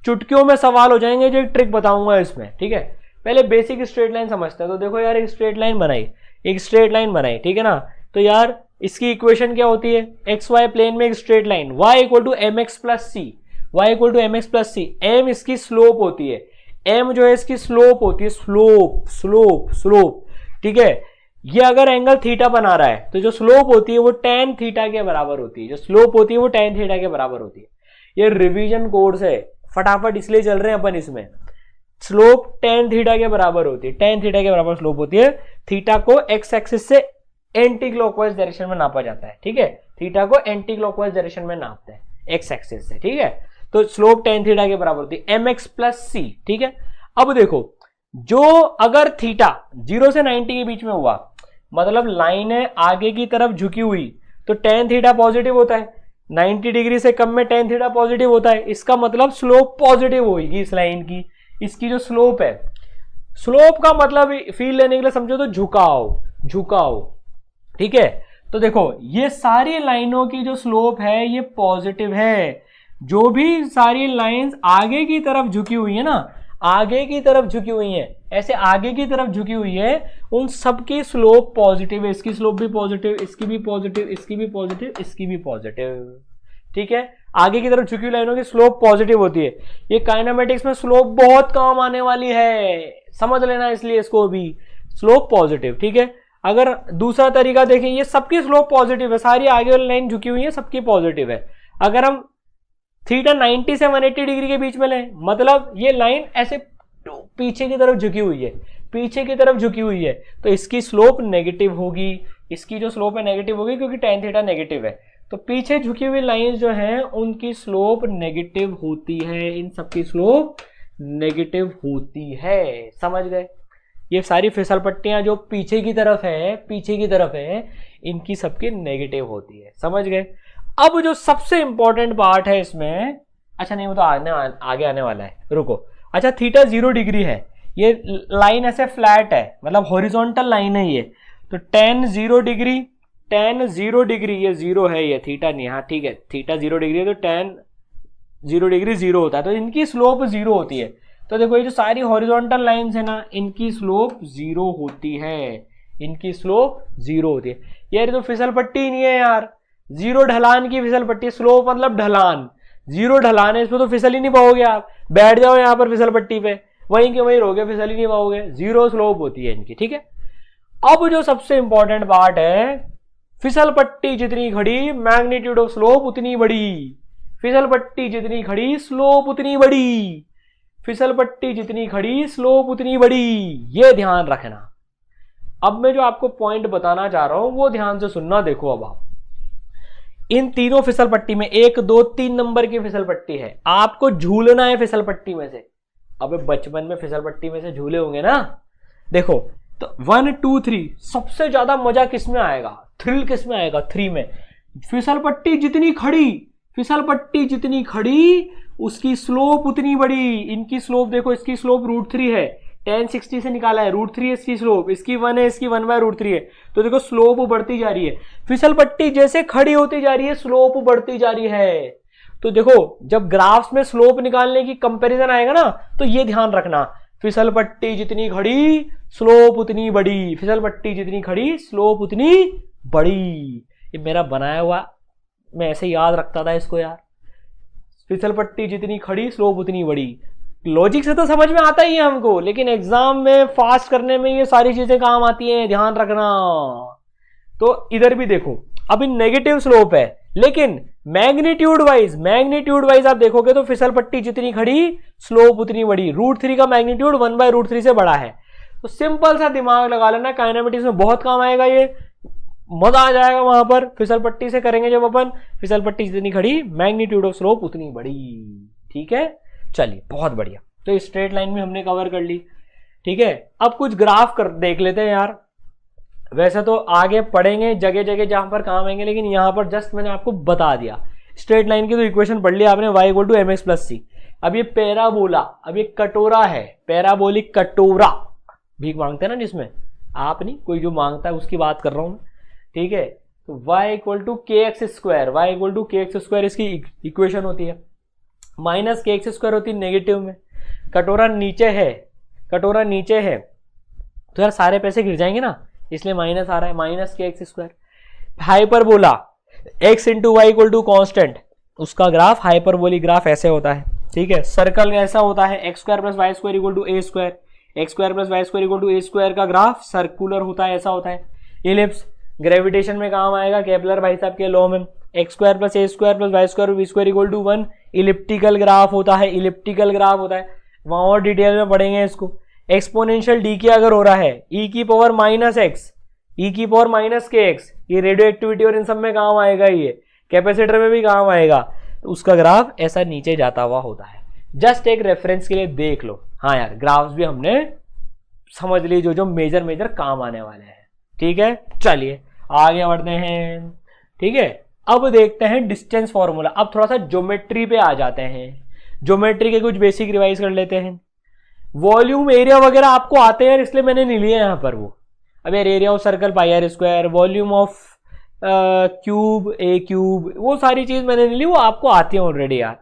चुटकियों में सवाल हो जाएंगे, जो एक ट्रिक बताऊंगा इसमें, ठीक है। पहले बेसिक स्ट्रेट लाइन समझते हैं। तो देखो यार एक स्ट्रेट लाइन बनाई, एक स्ट्रेट लाइन बनाई, ठीक है ना। तो यार इसकी इक्वेशन क्या होती है, एक्स वाई प्लेन में एक straight line, y equal to M X plus C, Y equal to M X plus C, M इसकी स्लोप होती है, एम जो है इसकी स्लोप होती है, स्लोप स्लोप स्लोप, ठीक है। ये अगर एंगल थीटा बना रहा है तो जो स्लोप होती है वो tan थीटा के बराबर होती है, जो स्लोप होती है वो tan थीटा के बराबर होती है। ये रिवीजन कोर्स है, फटाफट इसलिए चल रहे हैं अपन इसमें। स्लोप tan थीटा के बराबर होती है, tan थीटा के बराबर स्लोप होती है। थीटा को एक्स एक्सिस से एंटी क्लॉकवाइज डायरेक्शन में नापा जाता है, ठीक है। थीटा को एंटी क्लॉकवाइज डायरेक्शन में नापते हैं एक्स एक्सिस से, ठीक है। तो स्लोप tan थीटा के बराबर होती है mx प्लस सी, ठीक है। अब देखो जो अगर थीटा 0 से 90 के बीच में हुआ, मतलब लाइन है आगे की तरफ झुकी हुई, तो tan थीटा पॉजिटिव होता है, 90 डिग्री से कम में tan थीटा पॉजिटिव होता है, इसका मतलब स्लोप पॉजिटिव होगी इस लाइन की। इसकी जो स्लोप है, स्लोप का मतलब फील लेने के लिए समझो तो झुकाव, झुकाव, ठीक है। तो देखो ये सारी लाइनों की जो स्लोप है ये पॉजिटिव है। जो भी सारी लाइंस आगे की तरफ झुकी हुई है ना, आगे की तरफ झुकी हुई है, ऐसे आगे की तरफ झुकी हुई है, उन सबकी स्लोप पॉजिटिव है। इसकी स्लोप भी पॉजिटिव, इसकी भी पॉजिटिव, इसकी भी पॉजिटिव, इसकी भी पॉजिटिव, ठीक है। आगे की तरफ झुकी हुई लाइनों की स्लोप पॉजिटिव होती है। ये काइनेमेटिक्स में स्लोप बहुत काम आने वाली है, समझ लेना, इसलिए इसको भी स्लोप पॉजिटिव, ठीक है। अगर दूसरा तरीका देखें, ये सबकी स्लोप पॉजिटिव है, सारी आगे वाली लाइन झुकी हुई है, सबकी पॉजिटिव है। अगर हम थीटा 90 से 180 डिग्री के बीच में लें, मतलब ये लाइन ऐसे पीछे की तरफ झुकी हुई है, पीछे की तरफ झुकी हुई है, तो इसकी स्लोप नेगेटिव होगी, इसकी जो स्लोप है नेगेटिव होगी क्योंकि tan थीटा नेगेटिव है। तो पीछे झुकी हुई लाइंस जो हैं उनकी स्लोप नेगेटिव होती है, इन सबकी स्लोप नेगेटिव होती है। समझ गए? ये सारी फिसल पट्टियां जो पीछे की तरफ है, पीछे की तरफ है, इनकी सबकी नेगेटिव होती है। समझ गए? अब जो सबसे इंपॉर्टेंट पार्ट है इसमें, अच्छा नहीं वो तो आगे आने वाला है, रुको। अच्छा थीटा 0 डिग्री है, ये लाइन ऐसे फ्लैट है, मतलब हॉरिजॉन्टल लाइन है ये, तो tan 0 डिग्री, tan 0 डिग्री, ये 0 है, ये थीटा नहीं, हाँ ठीक है, थीटा 0 डिग्री है तो tan 0 डिग्री 0 होता है, तो इनकी स्लोप 0 होती है। तो देखो ये जो सारी हॉरिजॉन्टल लाइंस है ना, इनकी स्लोप 0 होती है, इनकी स्लोप 0 होती है। यार तो फिसल पट्टी नहीं है यार, 0 ढलान की फिसल पट्टी, स्लोप मतलब ढलान, 0 ढलान है, इसमें तो फिसल ही नहीं पाओगे आप, बैठ जाओ यहाँ पर फिसल पट्टी पे, वहीं के वहीं रहोगे, फिसल ही नहीं पाओगे, 0 स्लोप होती है इनकी, ठीक है। अब जो सबसे इंपॉर्टेंट पार्ट है, फिसल पट्टी जितनी खड़ी मैग्नीट्यूड ऑफ स्लोप उतनी बड़ी, फिसल पट्टी जितनी खड़ी स्लोप उतनी बड़ी, फिसल पट्टी जितनी खड़ी स्लोप उतनी बड़ी, ये ध्यान रखना। अब मैं जो आपको पॉइंट बताना चाह रहा हूं वो ध्यान से सुनना। देखो अब आप इन तीनों फिसल पट्टी में 1 2 3 नंबर की फिसल पट्टी है, आपको झूलना है फिसल पट्टी में से। अब बचपन में फिसल पट्टी में से झूले होंगे ना, देखो तो 1 2 3 सबसे ज्यादा मजा किसमें आएगा, थ्रिल किसमें आएगा, 3 में। फिसल पट्टी जितनी खड़ी, फिसल पट्टी जितनी खड़ी उसकी स्लोप उतनी बड़ी। इनकी स्लोप देखो, इसकी स्लोप √3 है, tan 60 से निकाला है, √3 इसकी स्लोप, इसकी 1 है, इसकी 1/√3 है, तो देखो स्लोप बढ़ती जा रही है। फिसल पट्टी जैसे खड़ी होती जा रही है स्लोप बढ़ती जा रही है। तो देखो जब ग्राफ्स में स्लोप निकालने की कंपैरिजन आएगा ना, तो ये ध्यान रखना, फिसल पट्टी जितनी खड़ी स्लोप उतनी बड़ी, फिसल पट्टी जितनी खड़ी स्लोप उतनी बड़ी। ये मेरा बनाया हुआ, मैं ऐसे याद रखता था इसको यार, फिसल पट्टी जितनी खड़ी स्लोप उतनी बड़ी। लॉजिक से तो समझ में आता ही है हमको, लेकिन एग्जाम में फास्ट करने में ये सारी चीजें काम आती हैं, ध्यान रखना। तो इधर भी देखो, अभी नेगेटिव स्लोप है, लेकिन मैग्नीट्यूड वाइज आप देखोगे तो फिसल पट्टी जितनी खड़ी स्लोप उतनी बड़ी, √3 का मैग्नीट्यूड 1/√3 से बड़ा है। तो सिंपल सा दिमाग लगा लेना, काइनेमेटिक्स में बहुत काम आएगा, ये मजा आ जाएगा वहां पर। फिसल पट्टी से करेंगे जब अपन, फिसल पट्टी जितनी खड़ी मैग्नीट्यूड ऑफ स्लोप उतनी बड़ी, ठीक है। चलिए बहुत बढ़िया, तो स्ट्रेट लाइन में हमने कवर कर ली, ठीक है। अब कुछ ग्राफ कर देख लेते हैं यार, वैसे तो आगे पढ़ेंगे जगह जगह जहां पर काम आएंगे, लेकिन यहां पर जस्ट मैंने आपको बता दिया। स्ट्रेट लाइन की तो इक्वेशन पढ़ लिया आपने, y = mx + c। अब ये पैराबोला, अब ये कटोरा है, पैराबोलिक कटोरा, भीख मांगते हैं ना जिसमें, आप नहीं, कोई जो मांगता है उसकी बात कर रहा हूं, ठीक है। तो y = kx², y = kx² इसकी इक्वेशन होती है, -kx² होती है नेगेटिव में। कटोरा नीचे है, कटोरा नीचे है, तो यार सारे पैसे गिर जाएंगे ना, इसलिए माइनस आ रहा है, -kx²। Hyperbola, x × y = constant, उसका ग्राफ हाइपरबोलिक ग्राफ ऐसे होता है, ठीक है। सर्कल ऐसा होता है, x² + y² = a², x² + y² = a² का ग्राफ सर्कुलर होता है, ऐसा होता है। इलिप्स ग्रेविटेशन में काम आएगा, केपलर भाई साहब के लॉ में, x² + a² + y² b² = 1 elliptical graph होता है, इलिप्टिकल ग्राफ होता है, वहां और डिटेल में पढ़ेंगे इसको। एक्सपोनेंशियल डीके अगर हो रहा है, e⁻⁻x, e⁻−kx, ये रेडियो एक्टिविटी और इन सब में काम आएगा, ये कैपेसिटर में भी काम आएगा, तो उसका ग्राफ ऐसा नीचे जाता हुआ होता है। जस्ट एक रेफरेंस के लिए देख लो। हाँ यार, ग्राफ्स भी हमने समझ ली जो जो मेजर काम आने वाले हैं, ठीक है। चलिए आगे बढ़ते हैं, ठीक है। अब देखते हैं डिस्टेंस फॉर्मूला। अब थोड़ा सा ज्योमेट्री पे आ जाते हैं, ज्योमेट्री के कुछ बेसिक रिवाइज कर लेते हैं। वॉल्यूम एरिया वगैरह आपको आते हैं, इसलिए मैंने नहीं लिया यहाँ पर वो। अब यार area of circle πr², volume of cube a³, वो सारी चीज मैंने नहीं ली, वो आपको आती है ऑलरेडी यार।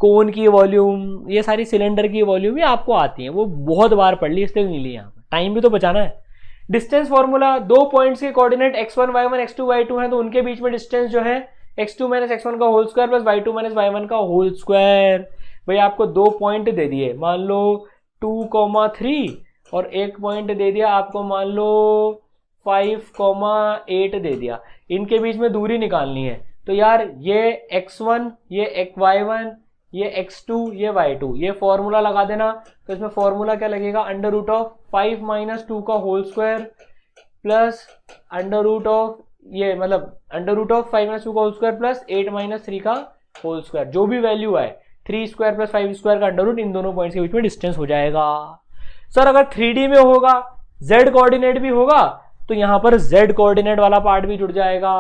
कोन की वॉल्यूम, ये सारी सिलेंडर की वॉल्यूम ये आपको आती है, वो बहुत बार पढ़ ली, इसलिए नहीं ली यहाँ पर, टाइम भी तो बचाना है। डिस्टेंस फॉर्मूला, 2 पॉइंट्स के coordinate x1 y1 x2 y2 है, तो उनके बीच में डिस्टेंस जो है x2 - x1 का होल स्क्वायर + y2 - y1 का होल स्क्वायर। भाई आपको 2 पॉइंट दे दिए, मान लो 2,3, और एक पॉइंट दे दिया आपको मान लो 5,8 दे दिया, इनके बीच में दूरी निकालनी है। तो यार ये x1, ये y1, ये x2 ये y2, ये फॉर्मूला लगा देना। तो इसमें फॉर्मूला क्या लगेगा, अंडर रूट ऑफ 5 माइनस 2 का whole square plus under root of ये मतलब अंडर रूट ऑफ 5 माइनस 2 का होल स्क्वायर प्लस 8 माइनस 3 का होल स्क्वायर, जो भी वैल्यू है 3 स्क्वायर प्लस 5 स्क्वायर का अंडर रूट, इन दोनों पॉइंट्स के बीच में डिस्टेंस हो जाएगा। सर अगर 3D में होगा, z कोऑर्डिनेट भी होगा, तो यहां पर z कोऑर्डिनेट वाला पार्ट भी जुड़ जाएगा।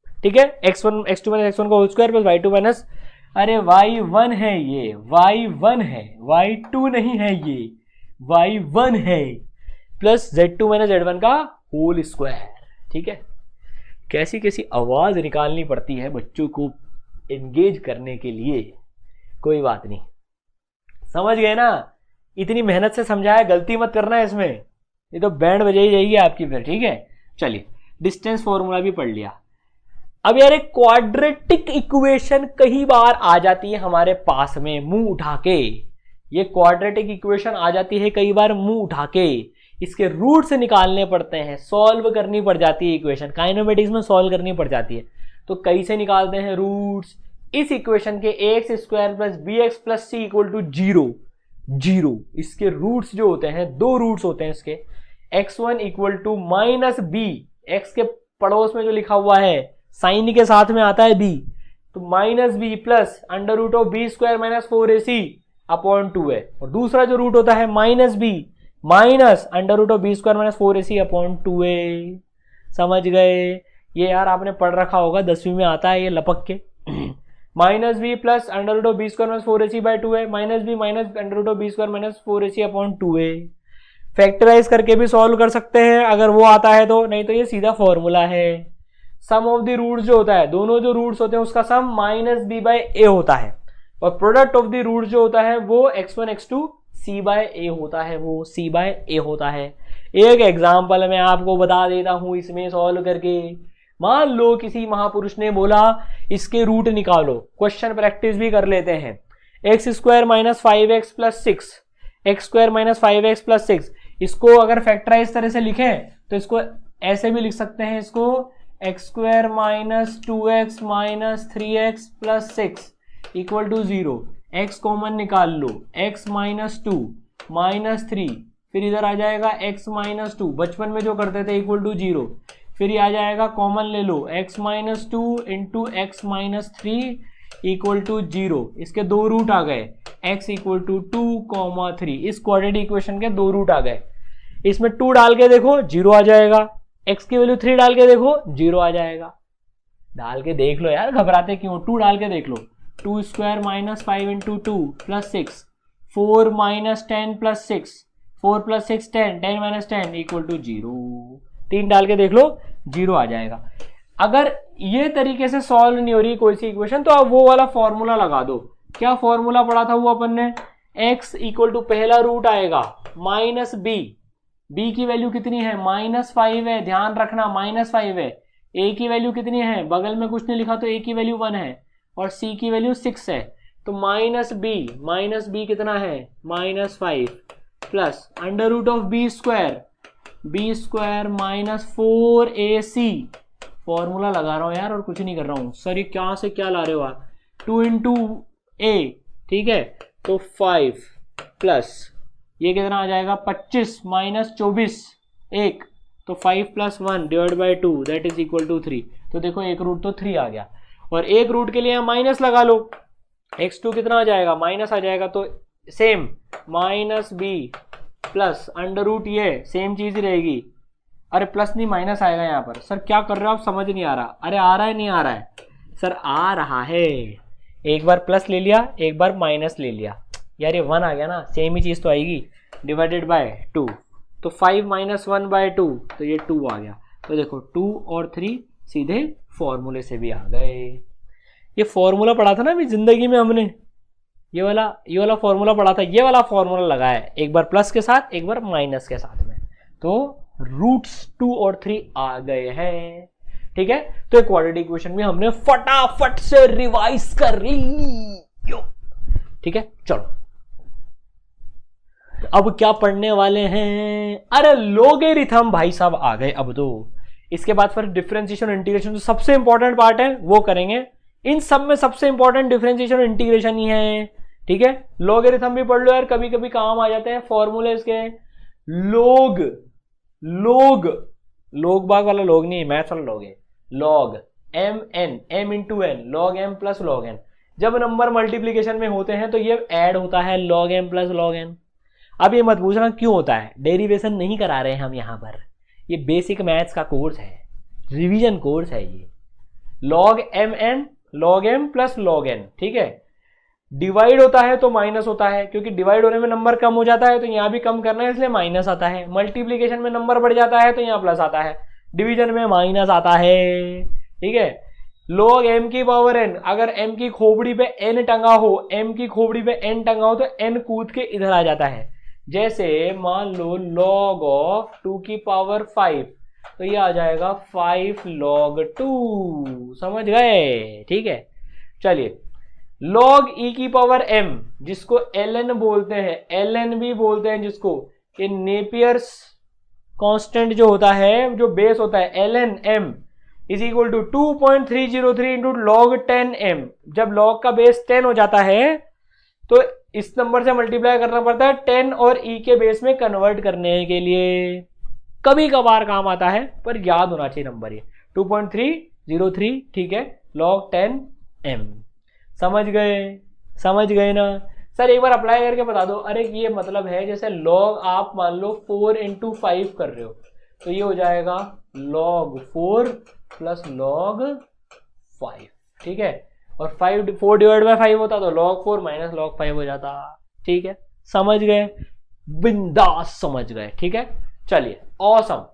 ठीक है, x1 x2 माइनस x1 का whole square plus y2 minus, अरे y1 है ये, y1 है, y2 नहीं है ये, y1 है, प्लस z2 माइनस z1 का होल स्क्वायर। ठीक है, कैसी कैसी आवाज निकालनी पड़ती है बच्चों को एंगेज करने के लिए, कोई बात नहीं, समझ गए ना। इतनी मेहनत से समझाया, गलती मत करना इसमें, ये तो बैंड बजाई जाएगी आपकी फिर। ठीक है, चलिए डिस्टेंस फॉर्मूला भी पढ़ लिया। अब यार एक क्वाड्रेटिक इक्वेशन कई बार आ जाती है हमारे पास में मुंह उठा के, ये क्वाड्रेटिक इक्वेशन आ जाती है कई बार मुंह उठा के, इसके रूट्स निकालने पड़ते हैं, सॉल्व करनी पड़ जाती है इक्वेशन, काइनेमेटिक्स में सॉल्व करनी पड़ जाती है। तो कैसे निकालते हैं रूट्स इस इक्वेशन के, ax square plus B X plus C equal to 0, इसके रूट्स जो होते हैं, दो रूट्स होते हैं इसके, x1 equal to minus B, X के पड़ोस में जो लिखा हुआ है साइन के साथ में आता है b, तो minus B plus under root of B square minus 4ac upon 2 है, और दूसरा जो रूट होता है minus B minus under root of B square minus 4ac upon 2a। समझ गए, ये यार आपने पढ़ रखा होगा, 10वीं में आता है ये लपक के। Minus B plus under root of B square minus 4ac by 2 है, minus B minus under root of B square minus 4ac upon 2a। Factorize करके भी सॉल्व कर सकते हैं अगर वो आता है तो, नहीं तो ये सीधा फॉर्मूला है। सम ऑफ द रूट्स जो होता है, दोनों जो रूट्स होते हैं उसका सम माइनस बी बाई ए होता है, और प्रोडक्ट ऑफ द रूट्स जो होता है वो x1 x2 c बाय ए होता है, वो c बाय ए होता है। एक एग्जाम्पल मैं आपको बता देता हूं इसमें सॉल्व करके। मान लो किसी महापुरुष ने बोला इसके रूट निकालो, क्वेश्चन प्रैक्टिस भी कर लेते हैं। X square minus 5x plus 6, x square minus 5x plus 6, इसको अगर फैक्टराइज तरह से लिखें तो इसको ऐसे भी लिख सकते हैं, इसको X square minus 2x minus 3x plus 6 equal to 0, X common निकाल लो, x माइनस 2 माइनस 3, फिर इधर आ जाएगा x माइनस 2, बचपन में जो करते थे इक्वल टू 0, फिर ये आ जाएगा कॉमन ले लो, x minus 2 into X minus 3 equal to 0, इसके दो रूट आ गए, x इक्वल टू 2,3, इस क्वाड्रेटिक इक्वेशन के दो रूट आ गए। इसमें 2 डाल के देखो 0 आ जाएगा, x की वैल्यू 3 डाल के देखो 0 आ जाएगा। डाल के देख लो यार, घबराते क्यों, 2 डाल के देख लो, 2 square minus 5 into 2 plus 6, 4 minus 10 plus 6, 4 plus 6 10, 10 minus 10 equal to 0, 3 डाल के देख लो 0 आ जाएगा। अगर ये तरीके से सॉल्व नहीं हो रही कोई सी इक्वेशन तो आप वो वाला फॉर्मूला लगा दो। क्या फॉर्मूला पढ़ा था वो अपन ने, x इक्वल टू पहला रूट आएगा माइनस बी, b की वैल्यू कितनी है -5 है, ध्यान रखना -5 है, a की वैल्यू कितनी है, बगल में कुछ नहीं लिखा तो a की वैल्यू 1 है, और c की वैल्यू 6 है, तो माइनस b कितना है -5 plus under root of b square minus 4ac, formula लगा रहा हूं यार और कुछ नहीं कर रहा हूं। सर ये क्या से क्या ला रहे हो आप, 2 इंटू a, ठीक है, तो 5 प्लस ये कितना आ जाएगा 25 माइनस 24 1, तो 5 plus 1 divide by 2 that is equal to 3। तो देखो एक रूट तो 3 आ गया, और एक रूट के लिए यहाँ माइनस लगा लो, x2 कितना आ जाएगा माइनस आ जाएगा, तो same minus b plus under root, ये सेम चीज ही रहेगी। अरे प्लस नहीं माइनस आएगा यहाँ पर, सर क्या कर रहे हो आप, समझ नहीं आ रहा। अरे आ रहा है नहीं आ रहा है, सर आ रहा है, एक बार प्लस ले लिया एक बार माइनस ले लिया, यार ये 1 आ गया ना, सेम ही चीज तो आएगी, डिवाइडेड बाय 2, तो 5 माइनस 1 बाय 2, तो ये 2 आ गया। तो देखो 2 और 3 सीधे फॉर्मूले से भी आ गए। ये फॉर्मूला पढ़ा था ना अभी जिंदगी में हमने, ये वाला फॉर्मूला पढ़ा था, ये वाला फॉर्मूला लगाया है, एक बार प्लस के साथ एक बार माइनस के साथ में, तो रूट्स 2 और 3 आ गए हैं। ठीक है, तो क्वाड्रेटिक इक्वेशन में हमने फटाफट से रिवाइज कर ली। ठीक है, चलो अब क्या पढ़ने वाले हैं, अरे लोगेरिथम भाई साहब आ गए अब तो। इसके बाद फिर डिफरेंशिएशन इंटीग्रेशन, जो सबसे इंपॉर्टेंट पार्ट है वो करेंगे इन सब में सबसे इंपॉर्टेंट डिफरेंशिएशन और इंटीग्रेशन ही है, ठीक है। लॉगरिथम भी पढ़ लो यार, कभी कभी काम आ जाते हैं फॉर्मूले इसके। लोग लोग लोग बाग वाला लोग नहीं, मैथ्स वाला लोग है। Log M N, M into N, log M plus log N. जब नंबर मल्टीप्लीकेशन में होते हैं तो ये ऐड होता है log M plus log N. अब ये मत पूछना क्यों होता है, डेरिवेशन नहीं करा रहे हैं हम यहाँ पर, ये बेसिक मैथ्स का कोर्स है, रिवीजन कोर्स है ये। Log M N, log M plus log N, ठीक है। डिवाइड होता है तो माइनस होता है, क्योंकि डिवाइड होने में नंबर कम हो जाता है तो यहाँ भी कम करना है इसलिए माइनस आता है। मल्टीप्लीकेशन में नंबर बढ़ जाता है तो यहाँ प्लस आता है, डिवीजन में माइनस आता है, ठीक है। लॉग एम की पावर एन, अगर एम की खोपड़ी पे एन टंगा हो, एम की खोपड़ी पे एन टंगा हो तो एन कूद के इधर आ जाता है। जैसे मान लो लॉग ऑफ 2 की पावर 5, तो ये आ जाएगा 5 log 2, समझ गए, ठीक है। चलिए log e की पावर m, जिसको ln बोलते हैं, ln भी बोलते हैं जिसको, ये नेपियर्स कांस्टेंट जो होता है, जो बेस होता है ln m is equal to 2.303 into log 10m। जब log का बेस 10 हो जाता है तो इस नंबर से मल्टीप्लाई करना पड़ता है 10 और e के बेस में कन्वर्ट करने के लिए। कभी कभार काम आता है पर याद होना चाहिए नंबर ये 2.303, ठीक है, log 10m। समझ गए ना सर, एक बार अप्लाई करके बता दो। अरे ये मतलब है जैसे log आप मान लो 4 इंटू 5 कर रहे हो तो ये हो जाएगा log 4 प्लस log 5, ठीक है। और 4 डिवाइड बाय 5 होता तो log 4 माइनस log 5 हो जाता, ठीक है। समझ गए, बिंदास समझ गए, ठीक है। चलिए ऑसम।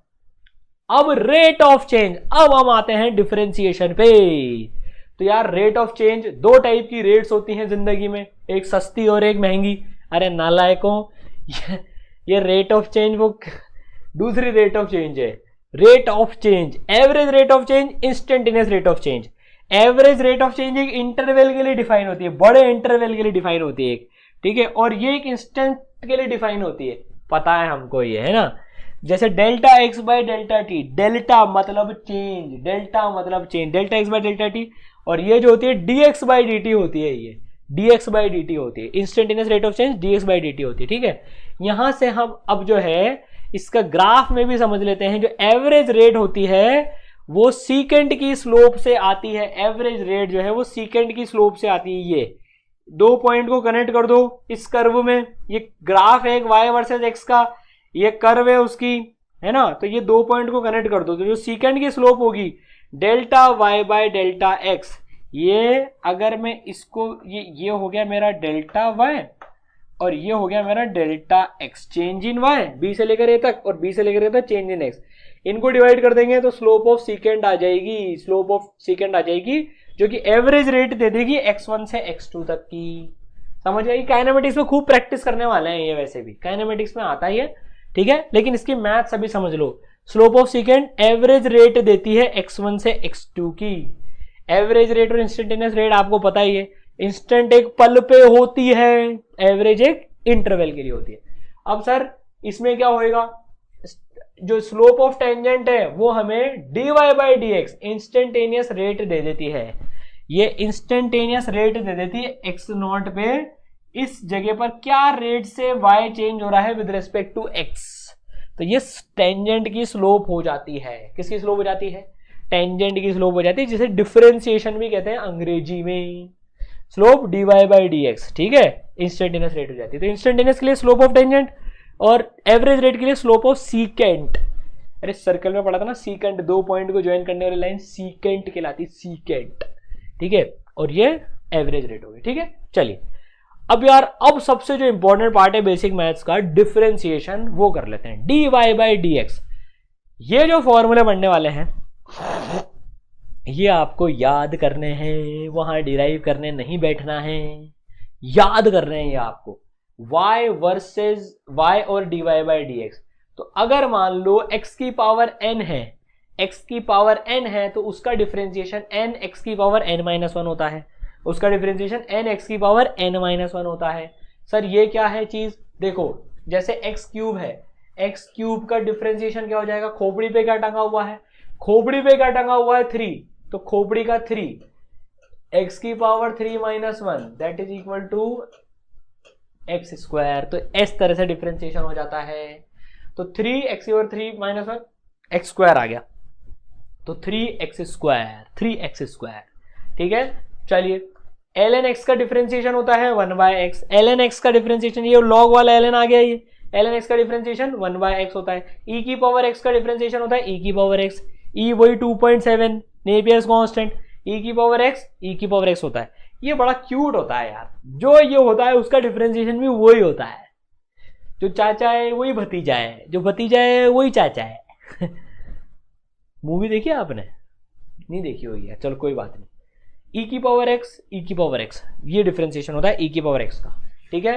अब रेट ऑफ चेंज, अब हम आते हैं डिफरेंशिएशन पे। तो यार रेट ऑफ चेंज, दो टाइप की रेट्स होती हैं जिंदगी में, एक सस्ती और एक महंगी। अरे नालायकों, ये रेट ऑफ चेंज वो दूसरी रेट ऑफ चेंज है। Rate of change, average rate of change, instantaneous rate of change. Average rate of change एक इंटरवल के लिए डिफाइन होती है, बड़े इंटरवल के लिए डिफाइन होती है एक, ठीक है। और ये एक इंस्टेंट के लिए डिफाइन होती है, पता है हमको ये, है ना। जैसे delta x by delta T, delta मतलब चेंज, डेल्टा मतलब change, delta x by delta T. और ये जो होती है D x by D T होती है, ये D x by D T होती है, instantaneous rate of change D x by D T होती है, ठीक है। यहां से हम अब जो है इसका ग्राफ में भी समझ लेते हैं। जो एवरेज रेट होती है वो सीकेंड की स्लोप से आती है, एवरेज रेट जो है वो सीकेंड की स्लोप से आती है। ये दो पॉइंट को कनेक्ट कर दो इस कर्व में, ये ग्राफ है एक वाई वर्सेस एक्स का, ये कर्व है उसकी, है ना। तो ये दो पॉइंट को कनेक्ट कर दो तो जो सीकेंड की स्लोप होगी delta Y by delta X, ये अगर मैं इसको ये हो गया मेरा डेल्टा वाई और ये हो गया मेरा delta X, change in Y B से लेकर ए तक और बी से लेकर ए तक चेंज इन एक्स। इनको डिवाइड कर देंगे तो स्लोप ऑफ सीकेंड आ जाएगी, स्लोप ऑफ सीकेंड आ जाएगी जो कि एवरेज रेट दे देगी x1 से x2 तक की। समझ गए, काइनेमेटिक्स में खूब प्रैक्टिस करने वाले हैं ये, वैसे भी काइनेमेटिक्स में आता ही है, ठीक है। लेकिन इसकी मैथ सभी समझ लो। Slope of secant average rate देती है x1 से x2 की। एवरेज रेट और इंस्टेंटेनियस रेट आपको पता ही है, इंस्टेंट एक पल पे होती है, एवरेज एक इंटरवल के लिए होती है। अब सर इसमें क्या होएगा, जो स्लोप ऑफ टेंजेंट है वो हमें dy by D x instantaneous rate दे देती है। ये इंस्टेंटेनियस रेट दे देती है x नॉट पे, इस जगह पर क्या रेट से y चेंज हो रहा है विद रिस्पेक्ट टू x। तो ये टेंजेंट की स्लोप हो जाती है। किसकी स्लोप हो जाती है, टेंजेंट की स्लोप हो जाती है, जिसे डिफरेंशिएशन भी कहते हैं अंग्रेजी में। Slope dy by D x, ठीक है, इंस्टेंटेनियस रेट हो जाती है। तो इंस्टेंटेनियस के लिए स्लोप ऑफ टेंजेंट और एवरेज रेट के लिए स्लोप ऑफ सीकेंट। अरे सर्कल में पढ़ा था ना, सीकेंट, दो पॉइंट को ज्वाइन करने वाली लाइन सीकेंट कहलाती, सीकेंट, ठीक है। और ये एवरेज रेट हो गई, ठीक है। चलिए अब यार, अब सबसे जो इंपॉर्टेंट पार्ट है बेसिक मैथ्स का, डिफरेंशिएशन, वो कर लेते हैं। dy बाई डी एक्स, ये जो फॉर्मूले बनने वाले हैं ये आपको याद करने हैं, वहां डिराइव करने नहीं बैठना है, याद कर रहे हैं ये आपको। y वर्सेस y और dy बाई डी एक्स। तो अगर मान लो x की पावर n है, x की पावर n है तो उसका डिफरेंशिएशन n x की पावर n माइनस 1 होता है, उसका डिफरेंशिएशन n x की पावर n माइनस 1 होता है। सर ये क्या है चीज, देखो जैसे x क्यूब है, x क्यूब का डिफरेंशिएशन क्या हो जाएगा, खोपड़ी पे क्या टंगा हुआ है, खोपड़ी पे क्या टंगा हुआ है 3, तो खोपड़ी का 3 x की power 3 minus 1 that is equal to X square. तो इस तरह से डिफरेंशिएशन हो जाता है। तो 3x की पावर 3 माइनस 1 एक्स स्क्वायर आ गया, तो 3x स्क्वायर। ठीक है, चलिए ln x का डिफरेंशिएशन होता है 1/x। ln x का डिफरेंशिएशन, ये लॉग वाला ln आ गया, ये ln x का डिफरेंशिएशन 1/x होता है। e की पावर x का डिफरेंशिएशन होता है e की पावर x। e वही 2.7 नेपियर्स कांस्टेंट, e की पावर x होता है। ये बड़ा क्यूट होता है यार, जो ये होता है उसका डिफरेंशिएशन भी वही होता है। जो चाचा है वही भतीजा है, जो भतीजा है वही चाचा है। मूवी देखी है आपने? नहीं देखी होगी यार, चलो कोई बात नहीं। e की पावर x ये डिफरेंशिएशन होता है e की पावर x का। ठीक है,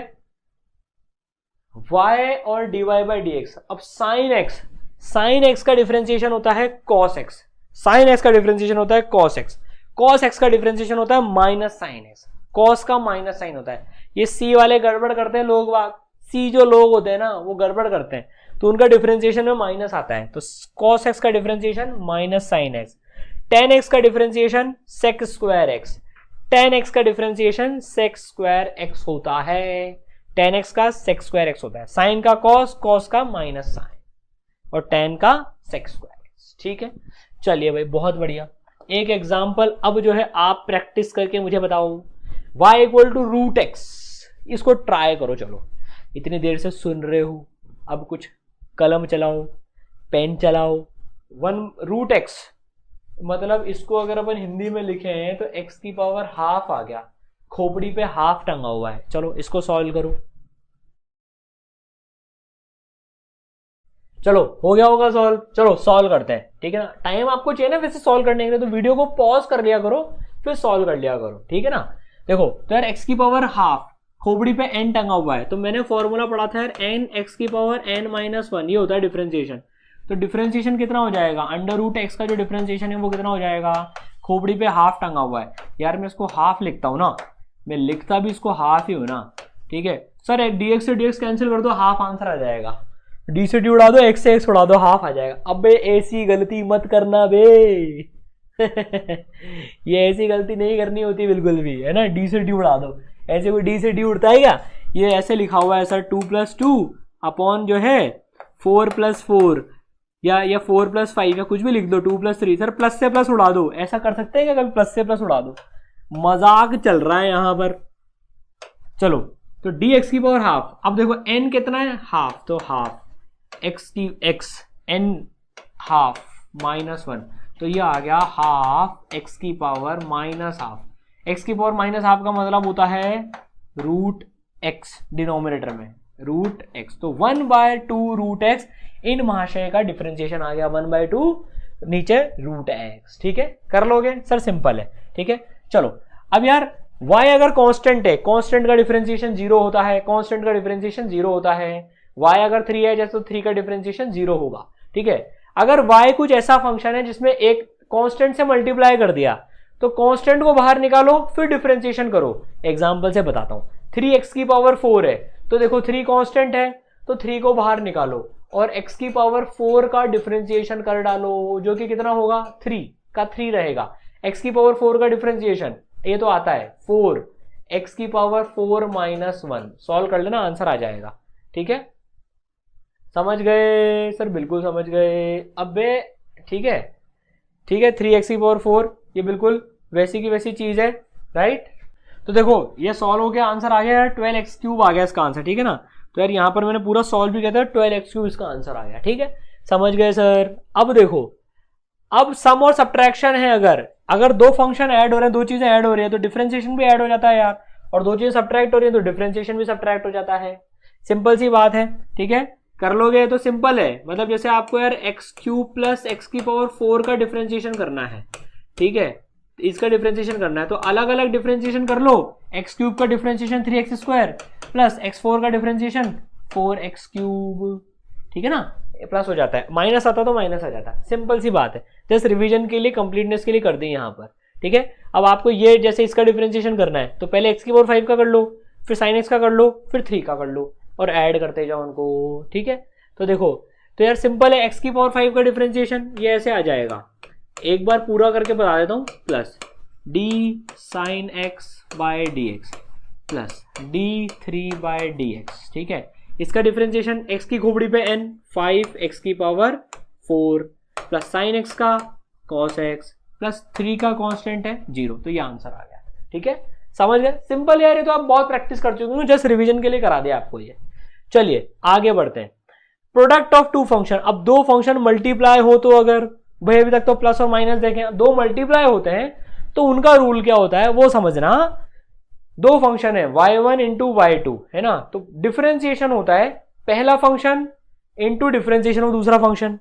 y और dy बाई dx। अब साइन x का डिफरेंशिएशन होता है cos x। साइन x का डिफरेंशिएशन होता है cos x। cos x का डिफरेंशिएशन होता है माइनस साइन x। cos का माइनस साइन होता है। ये c वाले गड़बड़ करते हैं लोग, c जो लोग होते हैं ना वो गड़बड़ करते हैं, तो उनका डिफरेंशिएशन में माइनस आता है। तो cos x का differentiation minus sine x। tan x का differentiation sec square x। tan x का डिफरेंशिएशन sec स्क्वायर x होता है। tan x का sec स्क्वायर x होता है। sin का cos का माइनस साइन, और tan का sec स्क्वायर x। ठीक है, चलिए भाई बहुत बढ़िया। एक एग्जाम्पल अब जो है आप प्रैक्टिस करके मुझे बताओ। y equal to root X, इसको ट्राई करो। चलो इतनी देर से सुन रहे हो, अब कुछ कलम चलाओ, पेन चलाओ। रूट एक्स मतलब इसको अगर अपन हिंदी में लिखे हैं तो x की पावर हाफ आ गया, खोपड़ी पे हाफ टंगा हुआ है। चलो इसको सॉल्व करो। चलो हो गया होगा सॉल्व, चलो सॉल्व करते हैं। ठीक है ना, टाइम आपको चाहिए ना वैसे सॉल्व करने के लिए, तो वीडियो को पॉज कर लिया करो फिर सॉल्व कर लिया करो। ठीक है ना, देखो तो यार x की पावर हाफ, खोपड़ी पे n टंगा हुआ है, तो मैंने फॉर्मूला पढ़ा था यार n x की पावर n माइनस 1, ये होता है डिफरेंशिएशन। तो डिफरेंशिएशन कितना हो जाएगा, अंडर रूट एक्स का जो डिफरेंशिएशन है वो कितना हो जाएगा, खोपड़ी पे हाफ टंगा हुआ है। यार मैं इसको हाफ लिखता हूं ना, मैं लिखता भी इसको हाफ ही हूं ना। ठीक है सर, dx से dx कैंसिल कर दो, हाफ आंसर आ जाएगा। d से d उड़ा दो, x से x उड़ा दो, हाफ आ जाएगा। अबे ऐसी गलती मत करना बे। ये ऐसी गलती नहीं करनी होती बिल्कुल भी, है ना। d से d उड़ा दो, ऐसे कोई d से d उड़ता है क्या? ये ऐसे लिखा हुआ है सर 2+2 अपॉन जो है 4+4 या 4+5 या कुछ भी लिख दो, 2+3। सर प्लस से प्लस उड़ा दो, ऐसा कर सकते हैं क्या कभी? प्लस से प्लस उड़ा दो, मजाक चल रहा है यहां पर। चलो तो dx की पावर हाफ। अब देखो n कितना है, हाफ, तो half x n half minus 1, तो ये आ गया हाफ x की पावर माइनस हाफ। x की पावर माइनस हाफ का मतलब होता है रूट x, डिनोमिनेटर में रूट x, तो 1/2 रूट x। इन महाशय का डिफरेंशिएशन आ गया 1/2 नीचे रूट x। ठीक है, कर लोगे सर, सिंपल है। ठीक है, चलो अब यार y अगर कांस्टेंट है, कांस्टेंट का डिफरेंशिएशन 0 होता है, कांस्टेंट का डिफरेंशिएशन 0 होता है। y अगर 3 है जैसे, तो 3 का डिफरेंशिएशन 0 होगा। ठीक है, अगर y कुछ ऐसा फंक्शन है जिसमें एक कांस्टेंट से मल्टीप्लाई कर दिया, तो कांस्टेंट को बाहर निकालो फिर डिफरेंशिएशन करो। एग्जांपल से बताता हूं, 3x की पावर 4 है, तो देखो 3 कांस्टेंट है, तो 3 को बाहर निकालो और x की पावर 4 का डिफरेंशिएशन कर डालो, जो कि कितना होगा, 3 का 3 रहेगा। x की पावर 4 का डिफरेंशिएशन ये तो आता है 4, x की पावर 4 माइनस 1, सॉल्व कर लेना, आंसर आ जाएगा। ठीक है, समझ गए सर? बिल्कुल समझ गए। अबे ठीक है, ठीक है, 3x की पावर 4 ये बिल्कुल वैसी की वैसी चीज है, राइट। तो देखो ये सॉल्व हो गया, आंसर आ गया यार 12x³ आ गया इसका आंसर। ठीक है ना, तो यार यहाँ पर मैंने पूरा सॉल्व भी किया था, 12x³ इसका आंसर आ गया। ठीक है, समझ गए सर? अब देखो, अब सम और सब्ट्रैक्शन है, अगर दो फंक्शन ऐड हो रहे हैं, दो चीजें ऐड हो रही है, तो डिफरेंशिएशन भी ऐड हो जाता है यार, और दो चीजें सब्ट्रैक्ट हो रही है तो डिफरेंशिएशन भी सब्ट्रैक्ट हो जाता है। सिंपल सी बात है। ठीक है, कर लोगे तो सिंपल है, मतलब जैसे आपको यार x³ प्लस x की पावर 4 का डिफरेंशिएशन करना है। ठीक है, इसका डिफरेंशिएशन करना है तो अलग अलग डिफरेंशिएशन कर लो। x³ का डिफरेंशिएशन 3x² प्लस x4 का डिफरेंशिएशन 4x³। ठीक है ना, प्लस हो जाता है, माइनस आता तो माइनस आ जाता है। सिंपल सी बात है, जस्ट रिवीजन के लिए, कंप्लीटनेस के लिए कर दी यहाँ पर। ठीक है, अब आपको ये जैसे इसका डिफरेंशिएशन करना है तो पहले x की पावर 5 का कर लो, फिर sin x का कर लो, फिर 3 का कर लो और ऐड करते जाओ उनको। ठीक है, तो देखो तो यार सिंपल है, x की पावर 5 का डिफरेंशिएशन ये ऐसे आ जाएगा, एक बार पूरा करके बता देता हूँ, plus D sine X by D X plus d3/dx, ठीक है। इसका डिफरेंशिएशन x की खोपड़ी पे n 5x⁴ plus sine x का cos x प्लस 3 का कांस्टेंट है 0, तो ये आंसर आ गया, ठीक है। समझ गए, सिंपल यार, ये तो आप बहुत प्रैक्टिस कर चुके हो, जस्ट रिवीजन के लिए करा दिया आपको ये। चलिए आगे बढ़ते हैं। प्रोडक्ट ऑफ टू फंक्शन, अब दो फंक्शन मल्टीप्लाई हो तो, अगर भाई अभी तक तो प्लस और माइनस देखें, दो मल्टीप्लाई होते हैं तो उनका रूल क्या होता है वो समझना। दो फंक्शन है y1 इंटू y2 है ना, तो डिफरेंशिएशन होता है पहला फंक्शन इंटू डिफरेंशिएशन ऑफ दूसरा फंक्शन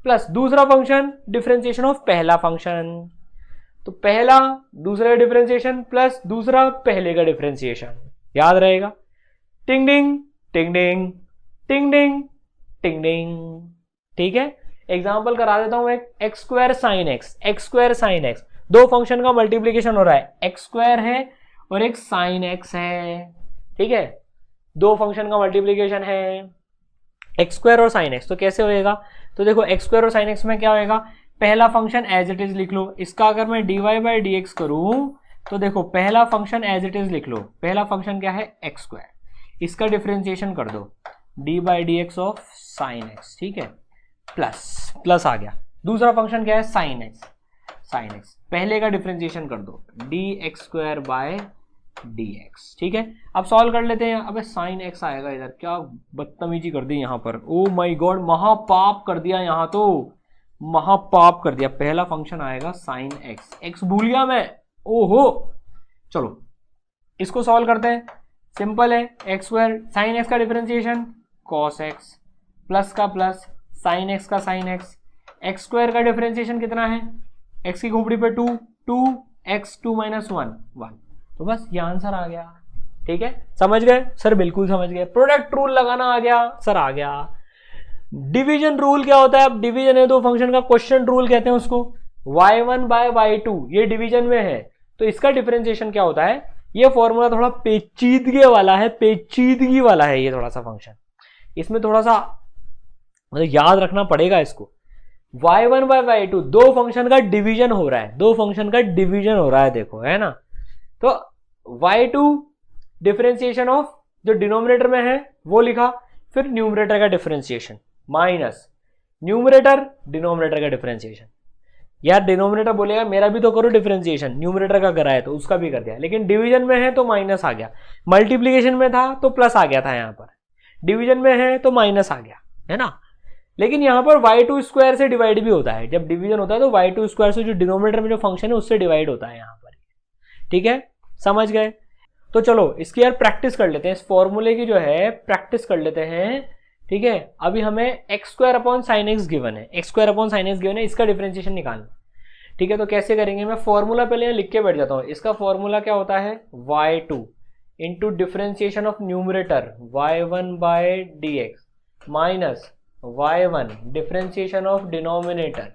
प्लस दूसरा फंक्शन डिफरेंशिएशन ऑफ पहला फंक्शन। तो पहला दूसरे का डिफरेंशिएशन प्लस दूसरा पहले का डिफरेंशिएशन, याद रहेगा। टिंग डिंग टिंग डिंग टिंग डिंग टिंग डिंग, ठीक है। एग्जांपल करा देता हूं, एक x² sin x, दो फंक्शन का मल्टीप्लीकेशन हो रहा है, x² है और एक sin x है, ठीक है। दो फंक्शन का मल्टीप्लीकेशन है x² और sin x, तो कैसे होएगा, तो देखो x² और sin x में क्या होएगा, पहला फंक्शन एज इट इज लिख लो, इसका अगर मैं dy/dx करूं तो देखो पहला फंक्शन एज इट इज लिख लो, पहला फंक्शन क्या है x², इसका डिफरेंशिएशन कर दो d/dx ऑफ sin x, ठीक है, प्लस आ गया। दूसरा फंक्शन क्या है sin x, पहले का डिफरेंशिएशन कर दो dx²/dx, ठीक है। अब सॉल्व कर लेते हैं। अबे sin x आएगा इधर, क्या बदतमीजी कर दी यहाँ पर, ओ माय गॉड, महापाप कर दिया यहाँ तो, महापाप कर दिया। पहला फंक्शन आएगा sin x भूल गया मैं, ओहो। चलो इसको सॉल्व करते हैं, सिंपल है, x² sin x का डिफरेंशिएशन cos x प्लस का प्लस sin x का sin x, x² का डिफरेंशिएशन कितना है, x की खोपड़ी पे 2 2x 2 - 1 1, तो बस ये आंसर आ गया, ठीक है। समझ गए सर, बिल्कुल समझ गए। प्रोडक्ट रूल लगाना आ गया सर, आ गया। डिवीजन रूल क्या होता है, अब डिवीजन है दो फंक्शन का, क्वेश्चन रूल कहते हैं उसको। y1/y2 ये डिवीजन में है, तो इसका डिफरेंशिएशन क्या होता है, ये फॉर्मूला थोड़ा पेचीदगी वाला है, ये थोड़ा सा फंक्शन, इसमें थोड़ा सा मतलब याद रखना पड़ेगा इसको। y1/y2 दो फंक्शन का डिवीजन हो रहा है, देखो है ना, तो y2 डिफरेंशिएशन ऑफ जो डिनोमिनेटर में है वो लिखा, फिर न्यूमरेटर का डिफरेंशिएशन माइनस न्यूमरेटर डिनोमिनेटर का डिफरेंशिएशन। यार डिनोमिनेटर बोलेगा मेरा भी तो करो डिफरेंशिएशन, न्यूमरेटर का करा है तो उसका भी कर दिया, लेकिन डिवीजन में है तो माइनस आ गया, मल्टीप्लीकेशन में था तो प्लस आ गया था, यहाँ पर डिवीजन में है तो माइनस आ गया, है ना। लेकिन यहाँ पर y2² से डिवाइड भी होता है, जब डिवीजन होता है तो y2² से जो डिनोमिनेटर में जो फंक्शन है उससे डिवाइड होता है यहाँ पर, ठीक है, समझ गए। तो चलो इसकी यार प्रैक्टिस कर लेते हैं, इस फॉर्मूले की जो है प्रैक्टिस कर लेते हैं, ठीक है। अभी हमें x² sin x गिवन है, इसका डिफरेंशिएशन निकालना, ठीक है। तो कैसे करेंगे, मैं फॉर्मूला पहले लिख के बैठ जाता हूँ। इसका फॉर्मूला क्या होता है, y2 into differentiation of numerator y1/dx minus y1 differentiation of denominator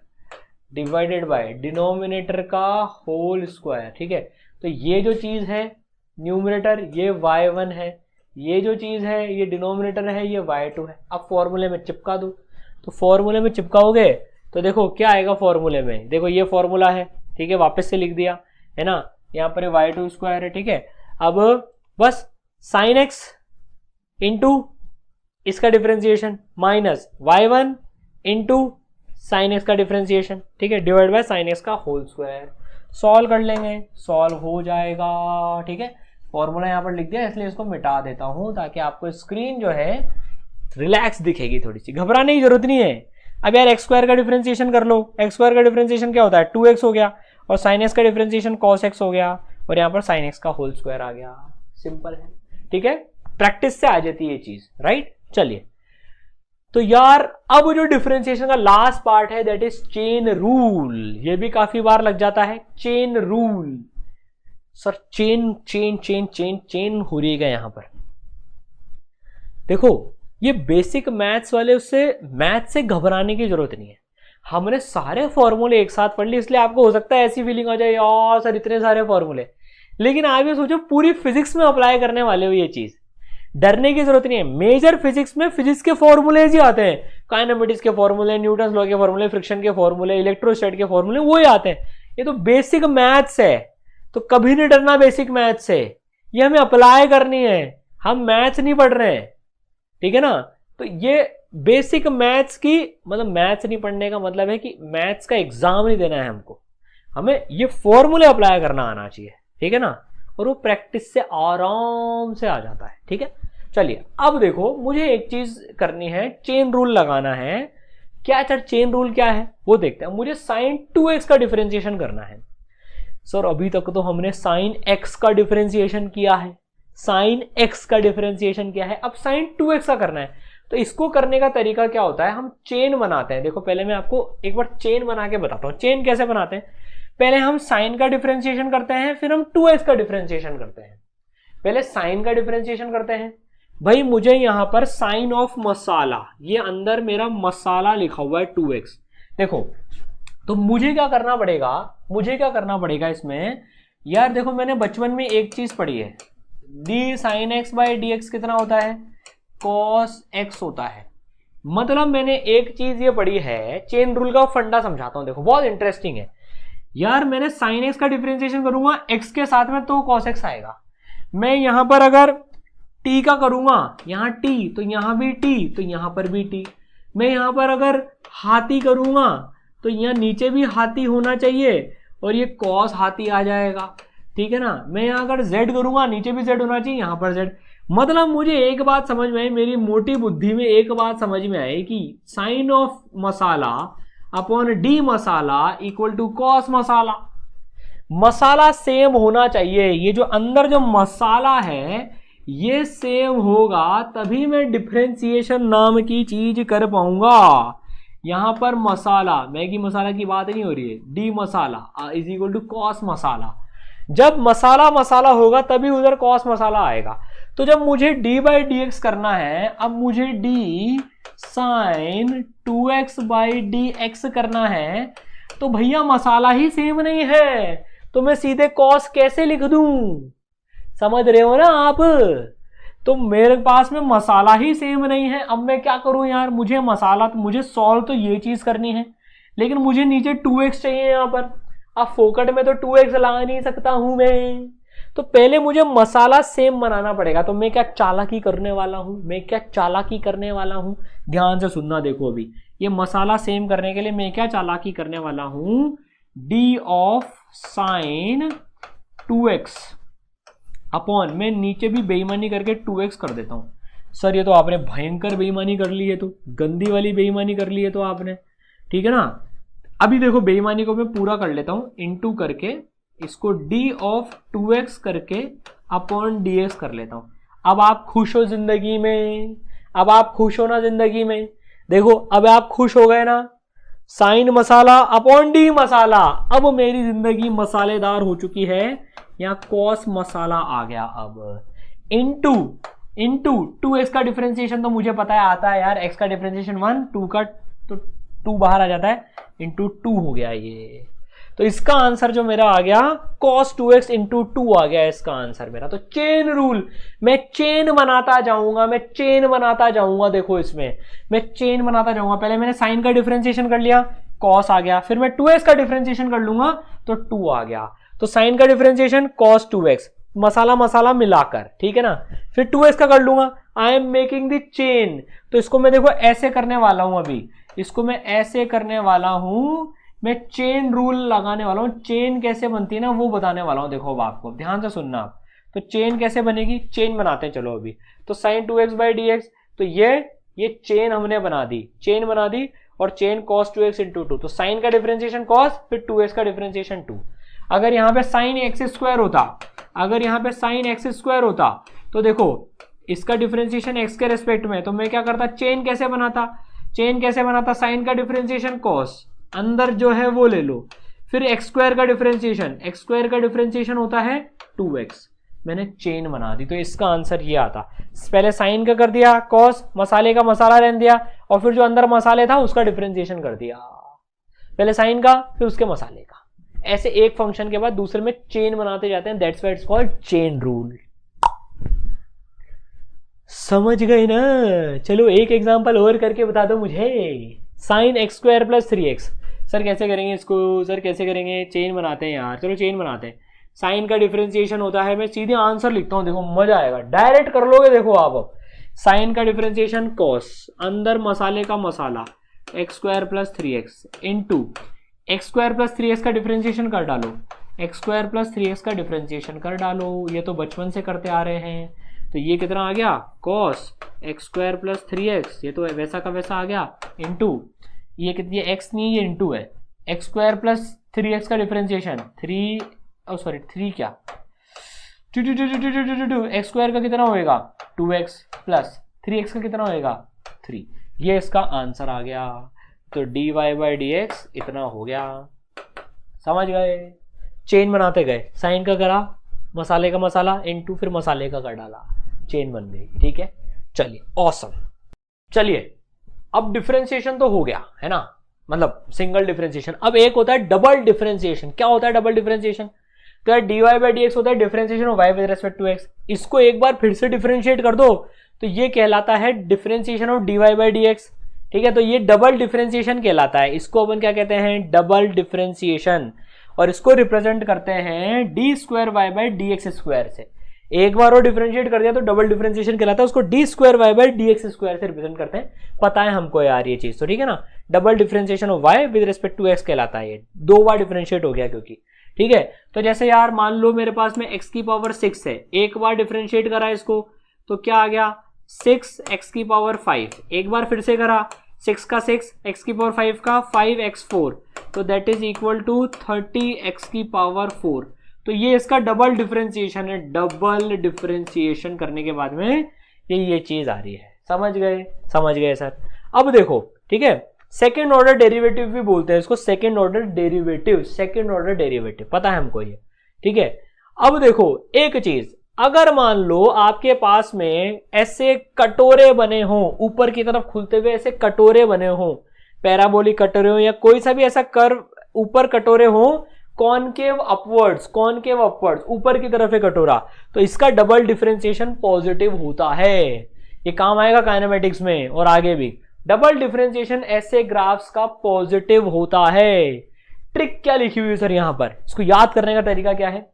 divided by denominator का होल स्क्वायर, ठीक है। तो ये जो चीज है न्यूमरेटर ये y1 है, ये जो चीज है ये डिनोमिनेटर है, ये y2 है। अब फॉर्मूले में चिपका दो, तो फॉर्मूले में चिपकाओगे तो देखो क्या आएगा फॉर्मूले में, देखो ये फॉर्मूला है, ठीक है, वापस से लिख दिया है ना, यहाँ पर y2² है, ठीक है। अब बस sin x इंटू इसका differentiation minus y1 into sin x का डिफरेंशिएशन, ठीक है, डिवाइड बाय sin x का होल स्क्वायर। सॉल्व कर लेंगे, सॉल्व हो जाएगा, ठीक है। फॉर्मूला यहाँ पर लिख दिया, इसलिए इसको मिटा देता हूँ ताकि आपको स्क्रीन जो है रिलैक्स दिखेगी, थोड़ी सी घबराने की जरूरत नहीं है। अब यार x² का डिफरेंशिएशन कर लो, x² का डिफरेंशिएशन क्या होता है 2x हो गया, और sin x का डिफरेंशिएशन cos x हो गया, और यहाँ पर sin x का होल स्क्वायर आ गया, सिंपल है, ठीक है। प्रैक्टिस से आ जाती है ये चीज, राइट। चलिए तो यार अब जो डिफरेंशिएशन का लास्ट पार्ट है दैट इज चेन रूल, ये भी काफी बार लग जाता है, chain rule. Sir chain chain chain chain chain हो रही है यहां पर, देखो ये बेसिक मैथ्स वाले, उससे मैथ से घबराने की जरूरत नहीं है, हमने सारे फॉर्मूले एक साथ पढ़ लिए, इसलिए आपको हो सकता है ऐसी फीलिंग आ जाए यार सर इतने सारे फॉर्मूले, लेकिन आप ये सोचो पूरी फिजिक्स में अप्लाई करने वाले हो ये चीज, डरने की जरूरत नहीं है। मेजर फिजिक्स में फिजिक्स के फॉर्मूले ही आते हैं, काइनेमेटिक्स के फॉर्मूले, न्यूटन्स लॉ के फॉर्मूले, फ्रिक्शन के फॉर्मूले, इलेक्ट्रोस्टैट के फॉर्मूले, वो ही आते हैं। ये तो बेसिक मैथ्स है, तो कभी नहीं डरना बेसिक मैथ से, ये हमें अप्लाई करनी है, हम मैथ्स नहीं पढ़ रहे हैं, ठीक है ना। तो ये बेसिक मैथ्स की, मतलब मैथ्स नहीं पढ़ने का मतलब है कि मैथ्स का एग्जाम नहीं देना है हमको, हमें ये फॉर्मूले अप्लाई करना आना चाहिए, ठीक है ना। और वो प्रैक्टिस से आराम से आ जाता है, ठीक है। चलिए अब देखो, मुझे एक चीज करनी है, चेन रूल लगाना है। क्या सर चेन रूल क्या है वो देखते हैं। मुझे sin 2x का डिफरेंशिएशन करना है। सर अभी तक तो हमने sin x का डिफरेंशिएशन किया है, sin x का डिफरेंशिएशन किया है, अब sin 2x का करना है। तो इसको करने का तरीका क्या होता है, हम चेन बनाते हैं। देखो पहले मैं आपको एक बार चेन बना के बताता हूँ, चेन कैसे बनाते हैं। पहले हम साइन का डिफरेंशिएशन करते हैं, फिर हम 2x का डिफरेंशिएशन करते हैं। पहले साइन का डिफरेंशिएशन करते हैं। भाई मुझे यहां पर साइन ऑफ मसाला, ये अंदर मेरा मसाला लिखा हुआ है 2x। देखो तो मुझे क्या करना पड़ेगा, इसमें यार देखो मैंने बचपन में एक चीज पढ़ी है, D sine x by D x कितना होता है, कॉस एक्स होता है। मतलब मैंने एक चीज ये पढ़ी है, चेन रूल का फंडा समझाता हूं, देखो बहुत इंटरेस्टिंग है यार। मैंने साइन एक्स का डिफरेंशिएशन करूंगा एक्स के साथ में तो कॉस एक्स आएगा। मैं यहां पर अगर टी का करूंगा, यहां टी तो यहां भी टी, तो यहां पर भी टी। मैं यहां पर अगर हाथी करूंगा तो यहां नीचे भी हाथी होना चाहिए और ये कॉस हाथी आ जाएगा, ठीक है ना। मैं यहां अगर जेड करूंगा नीचे भी जेड होना चाहिए, यहां पर जेड। मतलब मुझे एक बात समझ में आई, मेरी मोटी बुद्धि में एक बात समझ में आई कि साइन ऑफ मसाला अपॉन डी मसाला इक्वल टू कॉस मसाला। मसाला सेम होना चाहिए, ये जो अंदर जो मसाला है ये सेम होगा तभी मैं डिफरेंशिएशन नाम की चीज कर पाऊंगा। यहां पर मसाला, मैगी मसाला की बात नहीं हो रही है, डी मसाला इज इक्वल टू कॉस मसाला। जब मसाला मसाला होगा तभी उधर कॉस मसाला आएगा। तो जब मुझे डी बाई डी एक्स करना है, अब मुझे D sine 2x by D X करना है, तो भैया मसाला ही सेम नहीं है, तो मैं सीधे कॉस कैसे लिख दूं, समझ रहे हो ना आप। तो मेरे पास में मसाला ही सेम नहीं है, अब मैं क्या करूं यार, मुझे मसाला, मुझे सॉल्व तो ये चीज करनी है, लेकिन मुझे नीचे 2x चाहिए यहां पर। अब फोकट में तो 2x ला नहीं सकता हूं मैं, तो पहले मुझे मसाला सेम बनाना पड़ेगा। तो मैं क्या चालाकी करने वाला हूं, ध्यान से सुनना। देखो अभी ये मसाला सेम करने के लिए मैं क्या चालाकी करने वाला हूं, D of sine 2x upon, मैं नीचे भी बेईमानी करके 2x कर देता हूं। सर ये तो आपने भयंकर बेईमानी कर ली है, तो गंदी वाली बेईमानी कर ली है तो आपने, ठीक है ना। अभी देखो बेईमानी को मैं पूरा कर लेता हूं, इनटू करके इसको डी ऑफ 2x करके अपॉन dx कर लेता हूं। अब आप खुश हो जिंदगी में, अब आप खुश हो ना जिंदगी में। देखो अब आप खुश हो गए ना, साइन मसाला अपॉन डी मसाला, अब मेरी जिंदगी मसालेदार हो चुकी है। यहां कॉस मसाला आ गया, अब इनटू 2x का डिफरेंशिएशन तो मुझे पता है आता है यार, x का डिफरेंशिएशन 1, 2 का तो 2 बाहर आ जाता है, इंटू 2 हो गया ये। तो इसका आंसर जो मेरा आ गया cos 2x इंटू 2 आ गया इसका आंसर मेरा। तो चेन रूल, मैं चेन बनाता जाऊंगा, देखो इसमें मैं चेन बनाता जाऊंगा। पहले मैंने साइन का डिफरेंशिएशन कर लिया, cos आ गया, फिर मैं 2x का डिफरेंशिएशन कर लूंगा तो 2 आ गया। तो साइन का डिफरेंशिएशन cos 2x, मसाला मिलाकर, ठीक है ना। फिर 2x का कर लूंगा, I am making the chain. तो इसको मैं देखो ऐसे करने वाला हूं, अभी इसको मैं ऐसे करने वाला हूं, मैं चेन रूल लगाने वाला हूं। चेन कैसे बनती है ना वो बताने वाला हूं, देखो अब आपको ध्यान से सुनना आप। तो चेन कैसे बनेगी, चेन बनाते हैं चलो अभी। तो sign 2x by D x, तो ये चेन हमने बना दी, और चेन cos 2x इंटू 2। तो साइन का डिफरेंशिएशन cos, फिर 2x का डिफरेंशिएशन 2। अगर यहाँ पे साइन एक्स स्क्वायर होता, तो देखो इसका डिफरेंशिएशन x के रेस्पेक्ट में, तो मैं क्या करता, चेन कैसे बनाता, साइन का डिफरेंशिएशन cos, अंदर जो है वो ले लो, फिर x स्क्वायर का डिफरेंशिएशन होता है 2x, मैंने चेन बना दी। तो इसका आंसर ये आता, पहले साइन का कर दिया cos, मसाले का मसाला रहने दिया, और फिर जो अंदर मसाले था उसका डिफरेंशिएशन कर दिया, पहले साइन का फिर उसके मसाले का। ऐसे एक फंक्शन के बाद दूसरे में चेन बनाते जाते हैं, that's why it's called chain rule. समझ गए ना। चलो एक एग्जांपल और करके बता दो मुझे, sine x square plus 3x। Sir कैसे करेंगे इसको, चेन बनाते हैं यार, चलो चेन बनाते हैं। साइन का डिफरेंशिएशन होता है, मैं सीधे आंसर लिखता हूं, देखो मजा आएगा, डायरेक्ट कर लोगे। देखो आप अब साइन का डिफरेंशिएशन कॉस, अंदर मसाले का मसाला x square plus 3x into x square plus 3x का डिफरेंशिएशन कर डालो, एक्स स्क्वायर प्लस 3x का डिफरेंशिएशन कर डालो। ये तो बचपन से करते आ रहे हैं, तो ये कितना आ गया cos x square plus 3x, ये तो वैसा का वैसा आ गया, इंटू ये कितनी है x नहीं, ये इंटू है, एक्स स्क्वायर प्लस 3x का डिफरेंशिएशन 3 क्या एक्स स्क्वायर का कितना होएगा 2x प्लस 3x का कितना होएगा 3, ये इसका आंसर आ गया। तो dy बाई डी एक्स इतना हो गया, समझ गए। चेन बनाते गए, साइन का करा, मसाले का मसाला इंटू फिर मसाले का कर डाला, चेन बन गई, ठीक है। चलिए ऑसम। चलिए अब डिफरेंशिएशन तो हो गया है ना, मतलब सिंगल डिफरेंशिएशन। अब एक होता है डबल डिफरेंशिएशन। क्या होता है डबल डिफरेंशिएशन? तो यार dy बाई डी एक्स होता है differentiation of y with respect to x। इसको एक बार फिर से डिफरेंशिएट कर दो तो ये कहलाता है differentiation of dy by D x, ठीक है। तो ये डबल डिफरेंशिएशन कहलाता है, इसको अपन क्या कहते हैं डबल डिफरेंशिएशन, और इसको रिप्रेजेंट करते हैं D square Y by D X square से। एक बार और डिफरेंशिएट कर दिया तो डबल डिफरेंशिएशन कहलाता है, उसको D square Y by D X square से रिप्रेजेंट करते हैं। पता है हमको यार ये चीज, तो ठीक है ना। Double differentiation of Y with respect to X कहलाता है, ये 2 बार डिफरेंशिएट हो गया क्योंकि, ठीक है। तो जैसे यार मान लो मेरे पास में x की पावर 6 है, एक बार डिफरेंशिएट करा इसको तो क्या आ गया 6x की पावर 5, एक बार फिर से करा 6 का 6, x की पावर 5 का 5x4, तो that is equal to 30x की पावर 4। तो ये इसका डबल डिफरेंशिएशन है। डबल डिफरेंशिएशन करने के बाद में ये चीज आ रही है, समझ गए? समझ गए सर। अब देखो, ठीक है, सेकेंड ऑर्डर डेरिवेटिव भी बोलते हैं इसको, second order derivative, second order derivative पता है हमको ये, ठीक है। अब देखो एक चीज, अगर मान लो आपके पास में ऐसे कटोरे बने हों, ऊपर की तरफ खुलते हुए ऐसे कटोरे बने हों, पैराबोलिक कटोरे हो या कोई सा भी ऐसा कर्व ऊपर कटोरे हो, कॉनकेव अपवर्ड्स, कॉनकेव अपवर्ड्स, ऊपर की तरफ है कटोरा, तो इसका डबल डिफरेंशिएशन पॉजिटिव होता है। ये काम आएगा काइनेमेटिक्स में और आगे भी। डबल डिफरेंशिएशन ऐसे ग्राफ्स का पॉजिटिव होता है। ट्रिक क्या लिखी हुई है सर यहां पर, इसको याद करने का तरीका क्या है?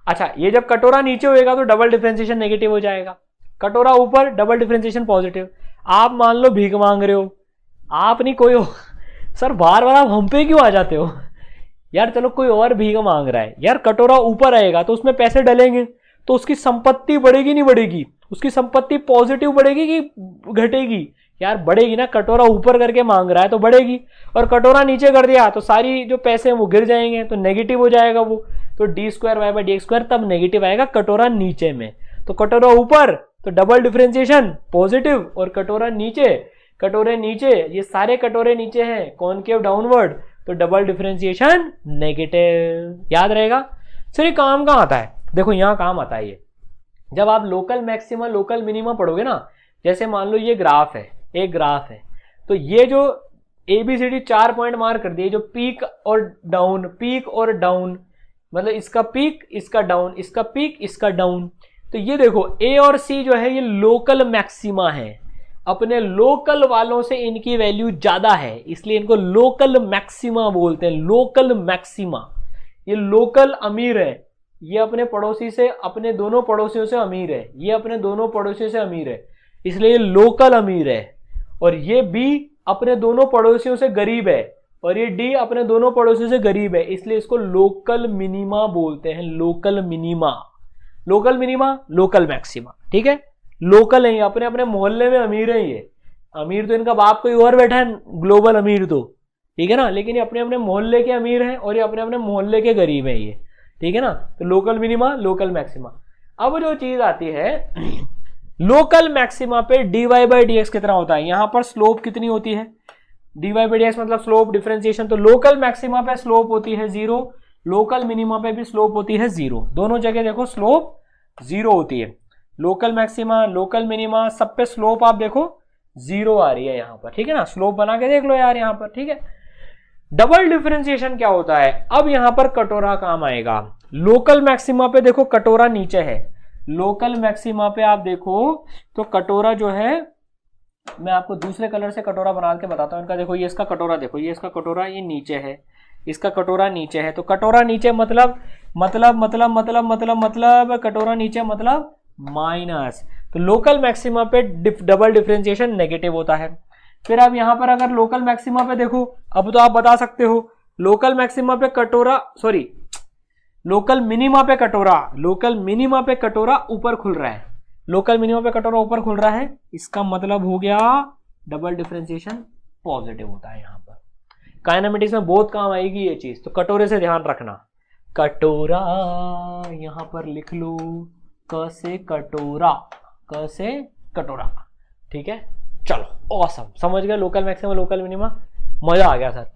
अच्छा, ये जब कटोरा नीचे होएगा तो डबल डिफरेंशिएशन नेगेटिव हो जाएगा, कटोरा ऊपर डबल डिफरेंशिएशन पॉजिटिव। आप मान लो भीख मांग रहे हो, आप नहीं कोई हो सर, बार बार आप हम पे क्यों आ जाते हो यार? चलो कोई और भीख मांग रहा है यार, कटोरा ऊपर आएगा तो उसमें पैसे डलेंगे तो उसकी संपत्ति बढ़ेगी नहीं बढ़ेगी? उसकी संपत्ति पॉजिटिव बढ़ेगी कि घटेगी? यार बढ़ेगी ना, कटोरा ऊपर करके मांग रहा है तो बढ़ेगी, और कटोरा नीचे कर दिया तो सारी जो पैसे हैं वो गिर जाएंगे, तो नेगेटिव हो जाएगा वो। तो D square Y by D X square तब नेगेटिव आएगा कटोरा नीचे में। तो कटोरा ऊपर तो डबल डिफरेंशिएशन पॉजिटिव, और कटोरा नीचे, कटोरे नीचे, ये सारे कटोरे नीचे हैं कॉनकेव डाउनवर्ड, तो डबल डिफरेंशिएशन नेगेटिव। याद रहेगा सर। ये काम कहाँ आता है? देखो यहाँ काम आता है ये, जब आप लोकल मैक्सिमा लोकल मिनिमा पढ़ोगे ना। जैसे मान लो ये ग्राफ है, एक ग्राफ है, तो ये जो ABCD 4 पॉइंट मार्क कर दिए, जो पीक और डाउन, पीक और डाउन, मतलब इसका पीक इसका डाउन, इसका पीक इसका डाउन, तो ये देखो A और C जो है ये लोकल मैक्सिमा है। अपने लोकल वालों से इनकी वैल्यू ज्यादा है, इसलिए इनको लोकल मैक्सिमा बोलते हैं। लोकल मैक्सिमा, ये लोकल अमीर है, ये अपने पड़ोसी से, अपने दोनों पड़ोसियों से अमीर है, ये अपने दोनों पड़ोसियों से अमीर है, इसलिए ये लोकल अमीर है। और ये B अपने दोनों पड़ोसियों से गरीब है, और ये D अपने दोनों पड़ोसियों से गरीब है, इसलिए इसको लोकल मिनिमा बोलते हैं। Local minima, local minima, local maxima, ठीक है। लोकल है, अपने अपने मोहल्ले में अमीर है। ये अमीर तो इनका बाप कोई और बैठा है, ग्लोबल अमीर तो, ठीक है ना, लेकिन ये अपने अपने मोहल्ले के अमीर हैं और ये अपने अपने मोहल्ले के गरीब हैं ये, ठीक है ना। तो लोकल मिनिमा, लोकल मैक्सिमा। अब जो चीज आती है लोकल मैक्सिमा पे dy बाई डी एक्स कितना होता है? यहां पर स्लोप कितनी होती है? dy बाई डी एक्स मतलब स्लोप डिफरेंशिएशन। तो लोकल मैक्सिमा पे स्लोप होती है 0, लोकल मिनिमा पे भी स्लोप होती है 0, दोनों जगह देखो स्लोप 0 होती है। लोकल मैक्सिमा, लोकल मिनिमा, सब पे स्लोप आप देखो 0 आ रही है यहां पर, ठीक है ना। स्लोप बना के देख लो यार यहां पर, ठीक है। डबल डिफरेंशिएशन क्या होता है? अब यहां पर कटोरा काम आएगा। लोकल मैक्सिमा पे देखो कटोरा नीचे है, लोकल मैक्सिमा पे आप देखो तो कटोरा जो है, मैं आपको दूसरे कलर से कटोरा बना के बताता हूं इनका। देखो ये इसका कटोरा, देखो ये इसका कटोरा, ये नीचे है, इसका कटोरा नीचे है। तो कटोरा नीचे मतलब मतलब कटोरा नीचे मतलब माइनस। तो लोकल मैक्सिमा पे डबल डिफरेंशिएशन नेगेटिव होता है। फिर आप यहां पर अगर लोकल मैक्सिमा पे देखो, अब तो आप बता सकते हो लोकल मैक्सिमा पे कटोरा, सॉरी लोकल मिनिमा पे कटोरा ऊपर खुल रहा है, लोकल मिनिमा पे कटोरा ऊपर खुल रहा है, इसका मतलब हो गया डबल डिफरेंशिएशन पॉजिटिव होता है। यहां पर काइनेमेटिक्स में बहुत काम आएगी ये चीज, तो कटोरे से ध्यान रखना। कटोरा यहां पर लिख लो, क से कटोरा, क से कटोरा, ठीक है। चलो ऑसम, समझ गए लोकल मैक्सिमा लोकल मिनिमा, मजा आ गया सर,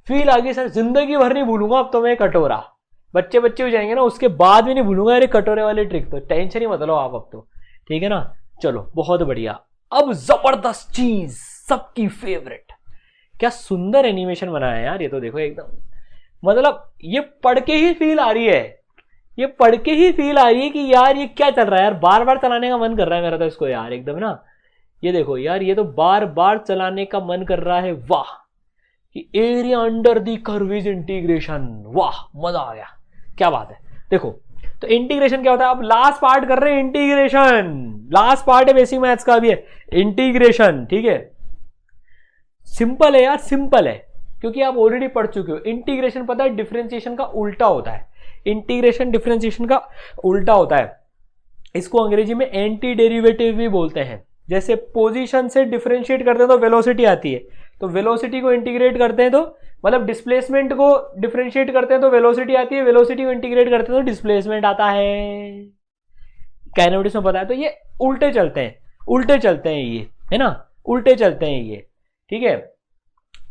फील आ गई सर, जिंदगी भर नहीं भूलूंगा अब तो मैं कटोरा। बच्चे हो जाएंगे ना उसके बाद भी नहीं भूलूंगा अरे कटोरे वाली ट्रिक, तो टेंशन ही मत लो आप अब तो, ठीक है ना। चलो बहुत बढ़िया। अब जबरदस्त चीज, सबकी फेवरेट, क्या सुंदर एनिमेशन बनाया है यार ये तो, देखो एकदम, मतलब ये पढ़ के ही फील आ रही है, ये पढ़ के ही फील आ रही है कि यार ये क्या चल रहा है यार, बार बार चलाने का मन कर रहा है मेरा तो इसको यार एकदम ना। ये देखो यार, ये तो बार बार चलाने का मन कर रहा है, वाह। कि area under the curve is integration, वाह मजा आ गया, क्या बात है। देखो तो इंटीग्रेशन क्या होता है, अब लास्ट पार्ट कर रहे हैं इंटीग्रेशन, लास्ट पार्ट है बेसिक मैथ्स का भी है इंटीग्रेशन, ठीक है। सिंपल है यार, सिंपल है, क्योंकि आप ऑलरेडी पढ़ चुके हो। इंटीग्रेशन पता है डिफरेंशिएशन का उल्टा होता है, इंटीग्रेशन डिफरेंशिएशन का उल्टा होता है, इसको अंग्रेजी में एंटी डेरिवेटिव भी बोलते हैं। जैसे पोजीशन से डिफरेंशिएट करते हैं तो वेलोसिटी आती है, तो वेलोसिटी को इंटीग्रेट करते हैं तो मतलब डिस्प्लेसमेंट को डिफरेंशिएट करते हैं तो वेलोसिटी आती है, वेलोसिटी को इंटीग्रेट करते हैं तो डिस्प्लेसमेंट आता है, काइनेमेटिक्स में पता है। तो ये उल्टे चलते हैं, उल्टे चलते हैं ये, है ना, उल्टे चलते हैं ये, ठीक है।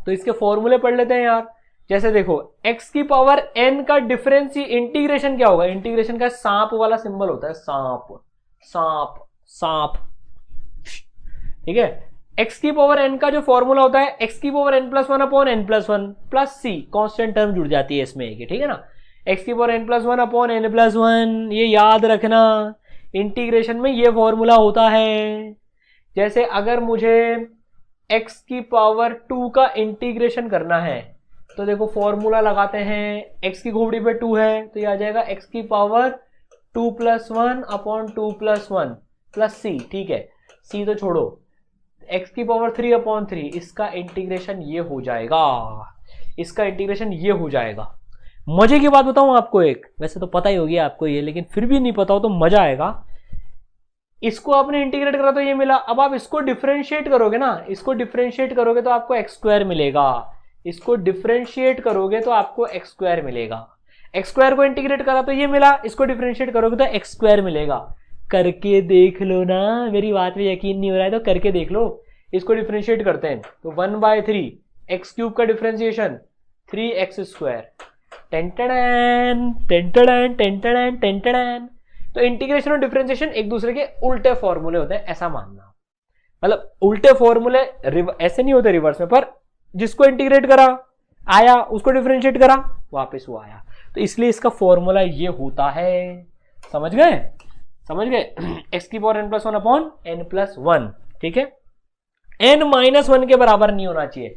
तो इसके फॉर्मूले पढ़ लेते हैं यार। जैसे देखो x की पावर n का डिफरेंस इंटीग्रेशन क्या होगा, इंटीग्रेशन का सांप वाला सिंबल होता है, सांप सांप सांप, ठीक है। x की पावर n का जो फॉर्मूला होता है x की power n plus one upon n plus one plus c, constant term जुड़ जाती है इसमें, ठीक है ना। x की power n plus one upon n plus one, ये याद रखना, इंटीग्रेशन में ये फॉर्मूला होता है। जैसे अगर मुझे x की पावर 2 का इंटीग्रेशन करना है तो देखो फॉर्मूला लगाते हैं, x की खोपड़ी पे 2 है तो ये आ जाएगा x की power 2 plus one upon 2 plus one plus c, ठीक है। c तो छोड़ो, x की पावर 3 अपॉन 3, इसका इंटीग्रेशन ये हो जाएगा, इसका इंटीग्रेशन ये हो जाएगा। मजे की बात बताऊं आपको एक, वैसे तो पता ही होगी आपको ये, लेकिन फिर भी नहीं पता हो तो मजा आएगा। इसको आपने इंटीग्रेट करा तो ये मिला, अब आप इसको डिफरेंशिएट करोगे ना, इसको डिफरेंशिएट करोगे तो आपको एक्स स्क्वायर मिलेगा, इसको डिफरेंशिएट करोगे तो आपको एक्स स्क्वायर मिलेगा। एक्स स्क्वायर को इंटीग्रेट करा तो ये मिला, इसको डिफरेंशिएट करोगे तो एक्स स्क्वायर मिलेगा। करके देख लो ना, मेरी बात में यकीन नहीं हो रहा है तो करके देख लो। इसको डिफरेंशिएट करते हैं तो 1/3 एक्स क्यूब का डिफरेंशिएशन 3x स्क्वायर, टेंटड़ैन टेंटड़ैन टेंटड़ैन टेंटड़ैन। तो इंटीग्रेशन और डिफरेंशिएशन एक दूसरे के उल्टे फॉर्मूले होते हैं, ऐसा मानना। मतलब उल्टे फॉर्मूले ऐसे नहीं होते रिवर्स में, पर जिसको इंटीग्रेट करा आया, उसको डिफरेंशिएट करा वापस वो आया, तो इसलिए इसका फॉर्मूला ये होता है। समझ गए, समझ गए। एक्स की power n plus one upon n plus one, ठीक है। n माइनस वन के बराबर नहीं होना चाहिए,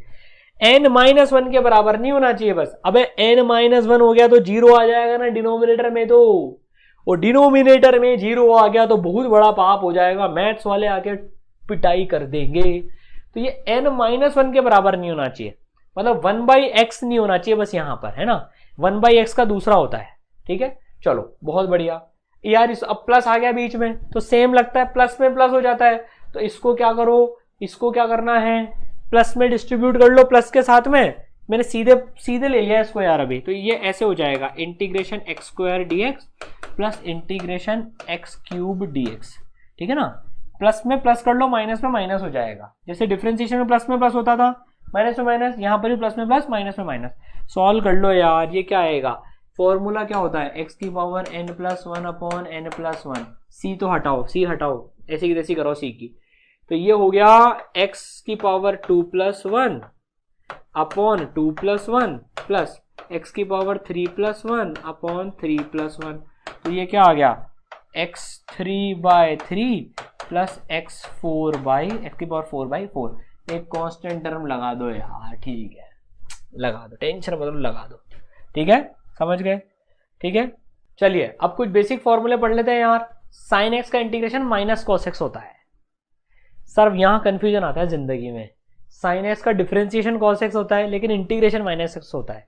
n माइनस वन के बराबर नहीं होना चाहिए बस। अबे n माइनस वन हो गया तो जीरो आ जाएगा ना डिनोमिनेटर में, तो और डिनोमिनेटर में जीरो आ गया तो बहुत बड़ा पाप हो जाएगा, मैथ्स वाले आके पिटाई कर देंगे। तो ये n माइनस वन के बराबर नहीं होना चाहिए, मतलब 1/x नहीं होना चाहिए बस यहां पर, है ना। 1/x का दूसरा होता है, ठीक है। चलो बहुत बढ़िया यार, इस अब प्लस आ गया बीच में तो सेम लगता है, प्लस में प्लस हो जाता है, तो इसको क्या करो, इसको क्या करना है, प्लस में डिस्ट्रीब्यूट कर लो प्लस के साथ में। मैंने सीधे ले लिया इसको यार अभी, तो ये ऐसे हो जाएगा integration x square dx plus integration x cube dx, ठीक है ना। प्लस में प्लस कर लो, माइनस में माइनस हो जाएगा, जैसे डिफरेंशिएशन में प्लस होता था, माइनस में माइनस, यहां पर भी प्लस में प्लस माइनस में माइनस। सॉल्व कर लो यार, ये क्या आएगा, फॉर्मूला क्या होता है, एक्स की power n plus one upon n plus one, c तो हटाओ, सी हटाओ, ऐसी की तैसी करो सी की, तो ये हो गया x की power 2 plus one upon 2 plus one plus x की power 3 plus one upon 3 plus one. तो ये क्या आ गया, x3/3 प्लस x की पावर 4/4। एक कांस्टेंट टर्म लगा दो यार, ठीक है, लगा दो, टेंशन मतलब लगा दो, ठीक है, समझ गए, ठीक है। चलिए अब कुछ बेसिक फॉर्मूले पढ़ लेते हैं यार। साइन एक्स का इंटीग्रेशन माइनस कॉस एक्स होता है। सर यहां कंफ्यूजन आता है जिंदगी में, साइन एक्स का डिफरेंशिएशन कॉस एक्स होता है लेकिन इंटीग्रेशन माइनस एक्स होता है,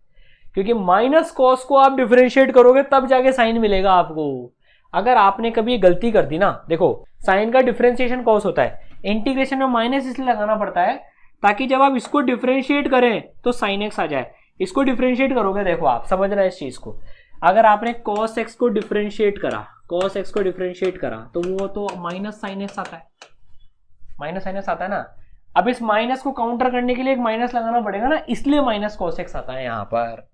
क्योंकि माइनस कॉस को आप डिफरेंशिएट करोगे तब जाके साइन मिलेगा आपको। अगर आपने कभी गलती कर दी ना, देखो साइन का डिफरेंशिएशन कॉस होता है, इंटीग्रेशन में माइनस इसलिए लगाना पड़ता है ताकि जब आप इसको डिफरेंशिएट करें तो साइन एक्स आ जाए। इसको डिफरेंशिएट करोगे, देखो आप समझना इस चीज को, अगर आपने कॉस एक्स को डिफरेंशिएट करा, कॉस एक्स को डिफरेंशिएट करा तो वो तो माइनस साइन एक्स आता है, माइनस साइन एक्स आता है ना। अब इस माइनस को काउंटर करने के लिए एक माइनस लगाना पड़ेगा ना, इसलिए माइनस कॉस एक्स आता है यहां पर,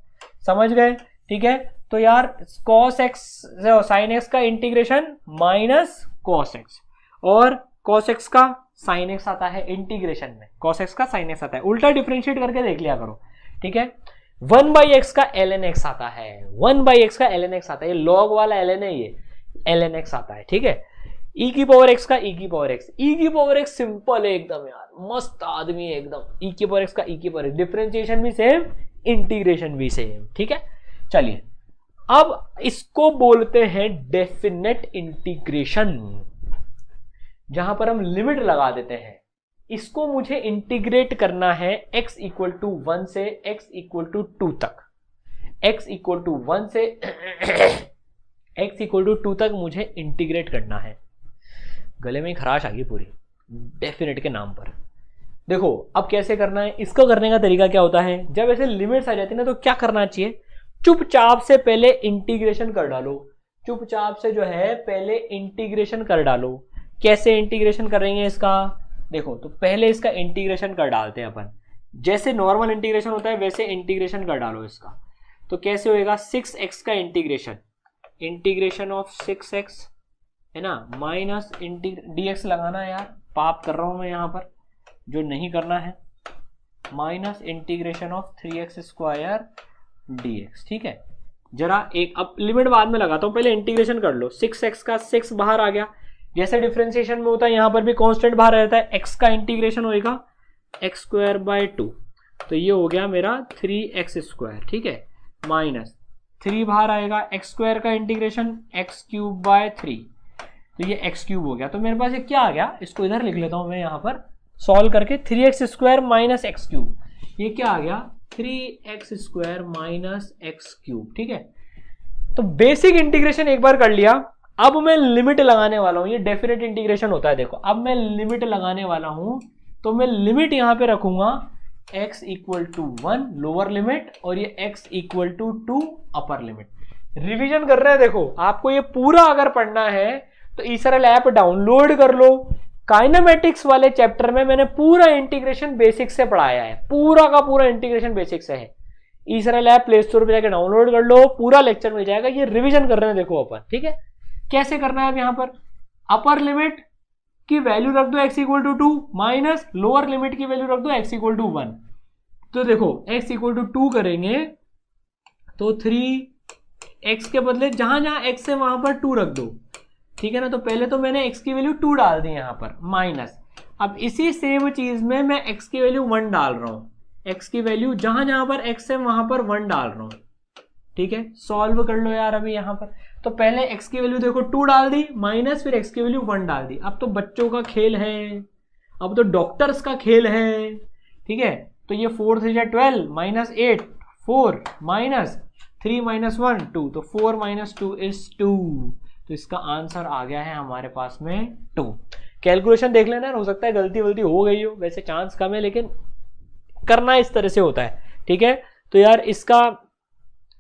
समझ गए? ठीक है, तो यार कॉस एक्स साइन एक्स का इंटीग्रेशन माइनस कॉस एक्स, और कॉस एक्स का साइन एक्स आता है इंटीग्रेशन में, कॉस एक्स का साइन एक्स आता है। उल्टा डिफरेंशिएट करके देख लिया करो, ठीक है। 1/x का ln x आता है, 1/x का ln x आता है, ये लॉग वाला ln है, ये ln x आता है, ठीक है। e की पावर x का e की पावर x, e की पावर x सिंपल है एकदम यार, मस्त आदमी है एकदम। e की पावर x का e की पावर x, डिफरेंशिएशन भी सेम, इंटीग्रेशन भी सेम, ठीक है। चलिए अब इसको बोलते हैं डेफिनेट इंटीग्रेशन, जहां पर हम लिमिट लगा देते हैं। इसको मुझे इंटीग्रेट करना है x इक्वल टू 1 से x इक्वल टू 2 तक, x इक्वल टू 1 से x इक्वल टू 2 तक मुझे इंटीग्रेट करना है। गले में खराश आ गई पूरी डेफिनेट के नाम पर। देखो अब कैसे करना है, इसको करने का तरीका क्या होता है, जब ऐसे लिमिट्स आ जाती है ना तो क्या करना चाहिए, चुपचाप से पहले इंटीग्रेशन कर डालो, चुपचाप से जो है पहले इंटीग्रेशन कर डालो। कैसे इंटीग्रेशन करेंगे इसका, देखो तो पहले इसका इंटीग्रेशन कर डालते हैं अपन, जैसे नॉर्मल इंटीग्रेशन होता है वैसे इंटीग्रेशन कर डालो इसका। तो कैसे होएगा, 6x का इंटीग्रेशन, इंटीग्रेशन ऑफ 6x है ना, माइनस dx लगाना है यार, पाप कर रहा हूं मैं यहां पर, जो नहीं करना है, minus integration of 3x square dx, ठीक है। जरा एक अब लिमिट बाद में लगाता हूं, पहले इंटीग्रेशन कर लो। 6x का 6 बाहर आ गया, जैसे डिफरेंशिएशन में होता है यहां पर भी कांस्टेंट बाहर रहता है, x का इंटीग्रेशन होएगा x स्क्वायर बाय 2, तो ये हो गया मेरा 3x स्क्वायर, ठीक है, माइनस 3 बाहर आएगा, x स्क्वायर का इंटीग्रेशन x क्यूब बाय 3, तो ये x क्यूब हो गया। तो मेरे पास ये क्या आ गया, इसको इधर लिख लेता हूं मैं यहां पर सॉल्व करके, 3x square minus x cube, ये क्या आ गया 3x square minus x cube, ठीक है। तो बेसिक इंटीग्रेशन एक बार कर लिया, अब मैं लिमिट लगाने वाला हूं, ये डेफिनेट इंटीग्रेशन होता है। देखो अब मैं लिमिट लगाने वाला हूं, तो मैं लिमिट यहां पे रखूंगा x equal to 1 lower limit और ये x equal to 2 upper limit. Revision कर रहे हैं, देखो आपको ये पूरा अगर पढ़ना है तो ईसरल ऐप डाउनलोड कर लो। काइनेमेटिक्स वाले चैप्टर में मैंने पूरा इंटीग्रेशन बेसिक से पढ़ाया है, पूरा का पूरा इंटीग्रेशन बेसिक से है। ईसरल ऐप प्ले स्टोर पे जाकर डाउनलोड कर लो, पूरा लेक्चर मिल जाएगा। ये रिवीजन कर रहे हैं देखो अपन, ठीक है। कैसे करना है अब यहां पर, अपर लिमिट की वैल्यू रख दो x equal to 2 minus lower limit की वैल्यू रख दो x इक्वल टू 1। तो देखो x इक्वल टू 2 करेंगे तो 3x के बदले जहां जहां x है वहां पर 2 रख दो, ठीक है ना। तो पहले तो मैंने x की वैल्यू 2 डाल दी यहां पर माइनस, अब इसी सेम चीज में मैं x की वैल्यू 1 डाल रहा हूं, x की वैल्यू जहां जहां पर x है वहां पर 1 डाल रहा हूं, ठीक है। सॉल्व कर लो यार अभी यहां पर, तो पहले x की वैल्यू देखो 2 डाल दी माइनस, फिर x की वैल्यू 1 डाल दी। अब तो बच्चों का खेल है, अब तो डॉक्टर्स का खेल है, ठीक है। तो ये 4 3 12 माइनस 8 4 माइनस 3 माइनस 1 2, तो 4 माइनस 2 इज 2, तो इसका आंसर आ गया है हमारे पास में 2। कैलकुलेशन देख लेना, हो सकता है गलती वलती हो गई हो, वैसे चांस कम है लेकिन करना इस तरह से होता है, ठीक है। तो यार इसका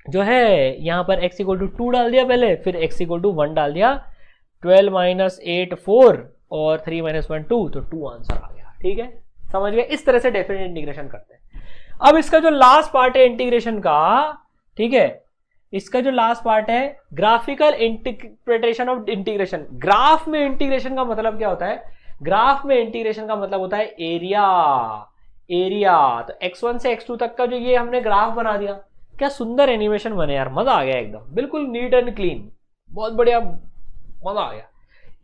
जो है यहां पर x इक्वल टू 2 डाल दिया पहले, फिर x इक्वल टू 1 डाल दिया, 12 माइनस 8 4 और 3 माइनस 1 2, तो 2 आंसर आ गया, ठीक है। समझ गए, इस तरह से डेफिनेट इंटीग्रेशन करते हैं। अब इसका जो लास्ट पार्ट है इंटीग्रेशन का, ठीक है, इसका जो लास्ट पार्ट है graphical interpretation of integration. Graph में इंटीग्रेशन का मतलब क्या होता है, ग्राफ में इंटीग्रेशन का मतलब होता है एरिया, एरिया। तो x1 से x2 तक का जो ये हमने ग्राफ बना दिया, क्या सुंदर एनिमेशन बने यार, मजा आ गया एकदम, बिल्कुल नीट एंड क्लीन, बहुत बढ़िया, मजा आ गया।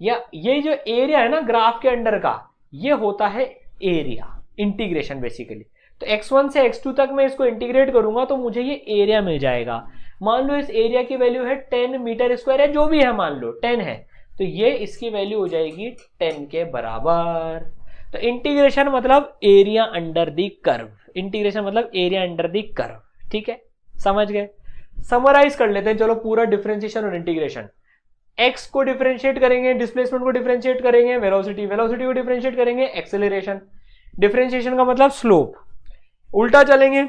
या ये जो एरिया है ना ग्राफ के अंडर का, ये होता है एरिया इंटीग्रेशन बेसिकली। तो x1 से x2 तक मैं इसको इंटीग्रेट करूंगा तो मुझे ये एरिया मिल जाएगा। मान लो इस एरिया की वैल्यू है 10 मीटर स्क्वायर है, जो भी है मान लो 10 है, तो ये इसकी वैल्यू हो जाएगी 10 के बराबर। तो इंटीग्रेशन मतलब area under the curve, integration मतलब एरिया अंडर दी कर्व, ठीक है, समझ गए। समराइज कर लेते हैं चलो पूरा डिफरेंशिएशन और इंटीग्रेशन। एक्स को डिफरेंशिएट करेंगे, डिस्प्लेसमेंट को डिफरेंशिएट करेंगे, वेलोसिटी को डिफरेंशिएट करेंगे, एक्सेलरेशन। डिफरेंशिएशन का मतलब स्लोप, उल्टा चलेंगे,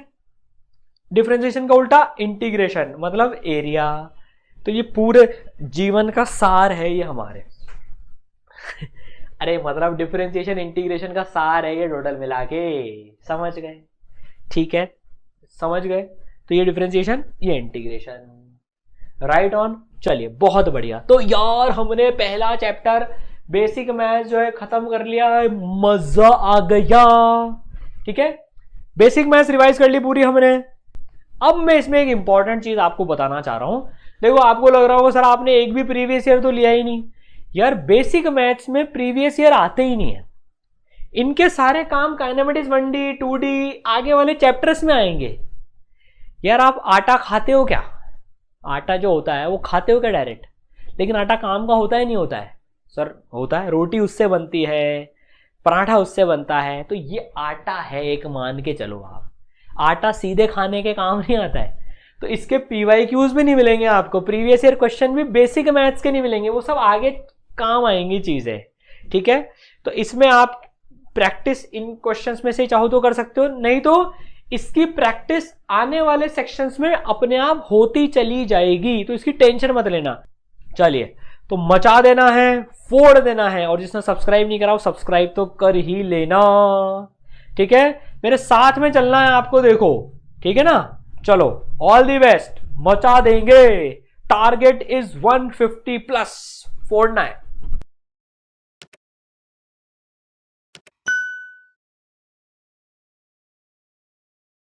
डिफरेंशिएशन का उल्टा इंटीग्रेशन मतलब एरिया। तो ये पूरे जीवन का सार है ये हमारे अरे मतलब डिफरेंशिएशन इंटीग्रेशन का सार है ये टोटल मिला के, समझ गए, ठीक है, समझ गए। तो ये डिफरेंशिएशन, ये इंटीग्रेशन, राइट ऑन। चलिए बहुत बढ़िया। तो यार हमने पहला चैप्टर बेसिक मैथ जो है खत्म कर लिया है, मजा आ गया, ठीक है। बेसिक मैथ्स रिवाइज कर ली पूरी हमने। अब मैं इसमें एक इंपॉर्टेंट चीज आपको बताना चाह रहा हूं। देखो आपको लग रहा होगा सर आपने एक भी प्रीवियस ईयर तो लिया ही नहीं। यार बेसिक मैथ्स में प्रीवियस ईयर आते ही नहीं है, इनके सारे काम काइनेमेटिक्स 1D 2D आगे वाले चैप्टर्स में आएंगे। यार आप आटा खाते हो क्या? आटा जो होता है वो खाते हो क्या डायरेक्ट? लेकिन आटा काम का होता है नहीं होता है? सर होता है, रोटी उससे बनती है, पराठा उससे बनता है, तो ये आटा है एक, मान के चलो आप। आटा सीधे खाने के काम नहीं आता है। तो इसके PYQs भी नहीं मिलेंगे आपको, प्रीवियस ईयर क्वेश्चन भी बेसिक मैथ्स के नहीं मिलेंगे, वो सब आगे काम आएंगी चीजें, ठीक है। तो इसमें आप प्रैक्टिस इन क्वेश्चंस में से चाहो तो कर सकते हो, नहीं तो इसकी प्रैक्टिस आने वाले सेक्शंस में अपने आप होती चली जाएगी, तो इसकी टेंशन मत लेना। चलिए तो मचा देना है, फोड़ देना है, और जिसने सब्सक्राइब नहीं करा वो सब्सक्राइब तो कर ही लेना, ठीक है। मेरे साथ में चलना है आपको, देखो ठीक है ना। चलो ऑल दी बेस्ट, मचा देंगे। टारगेट इज 150 प्लस, फोड़ना है।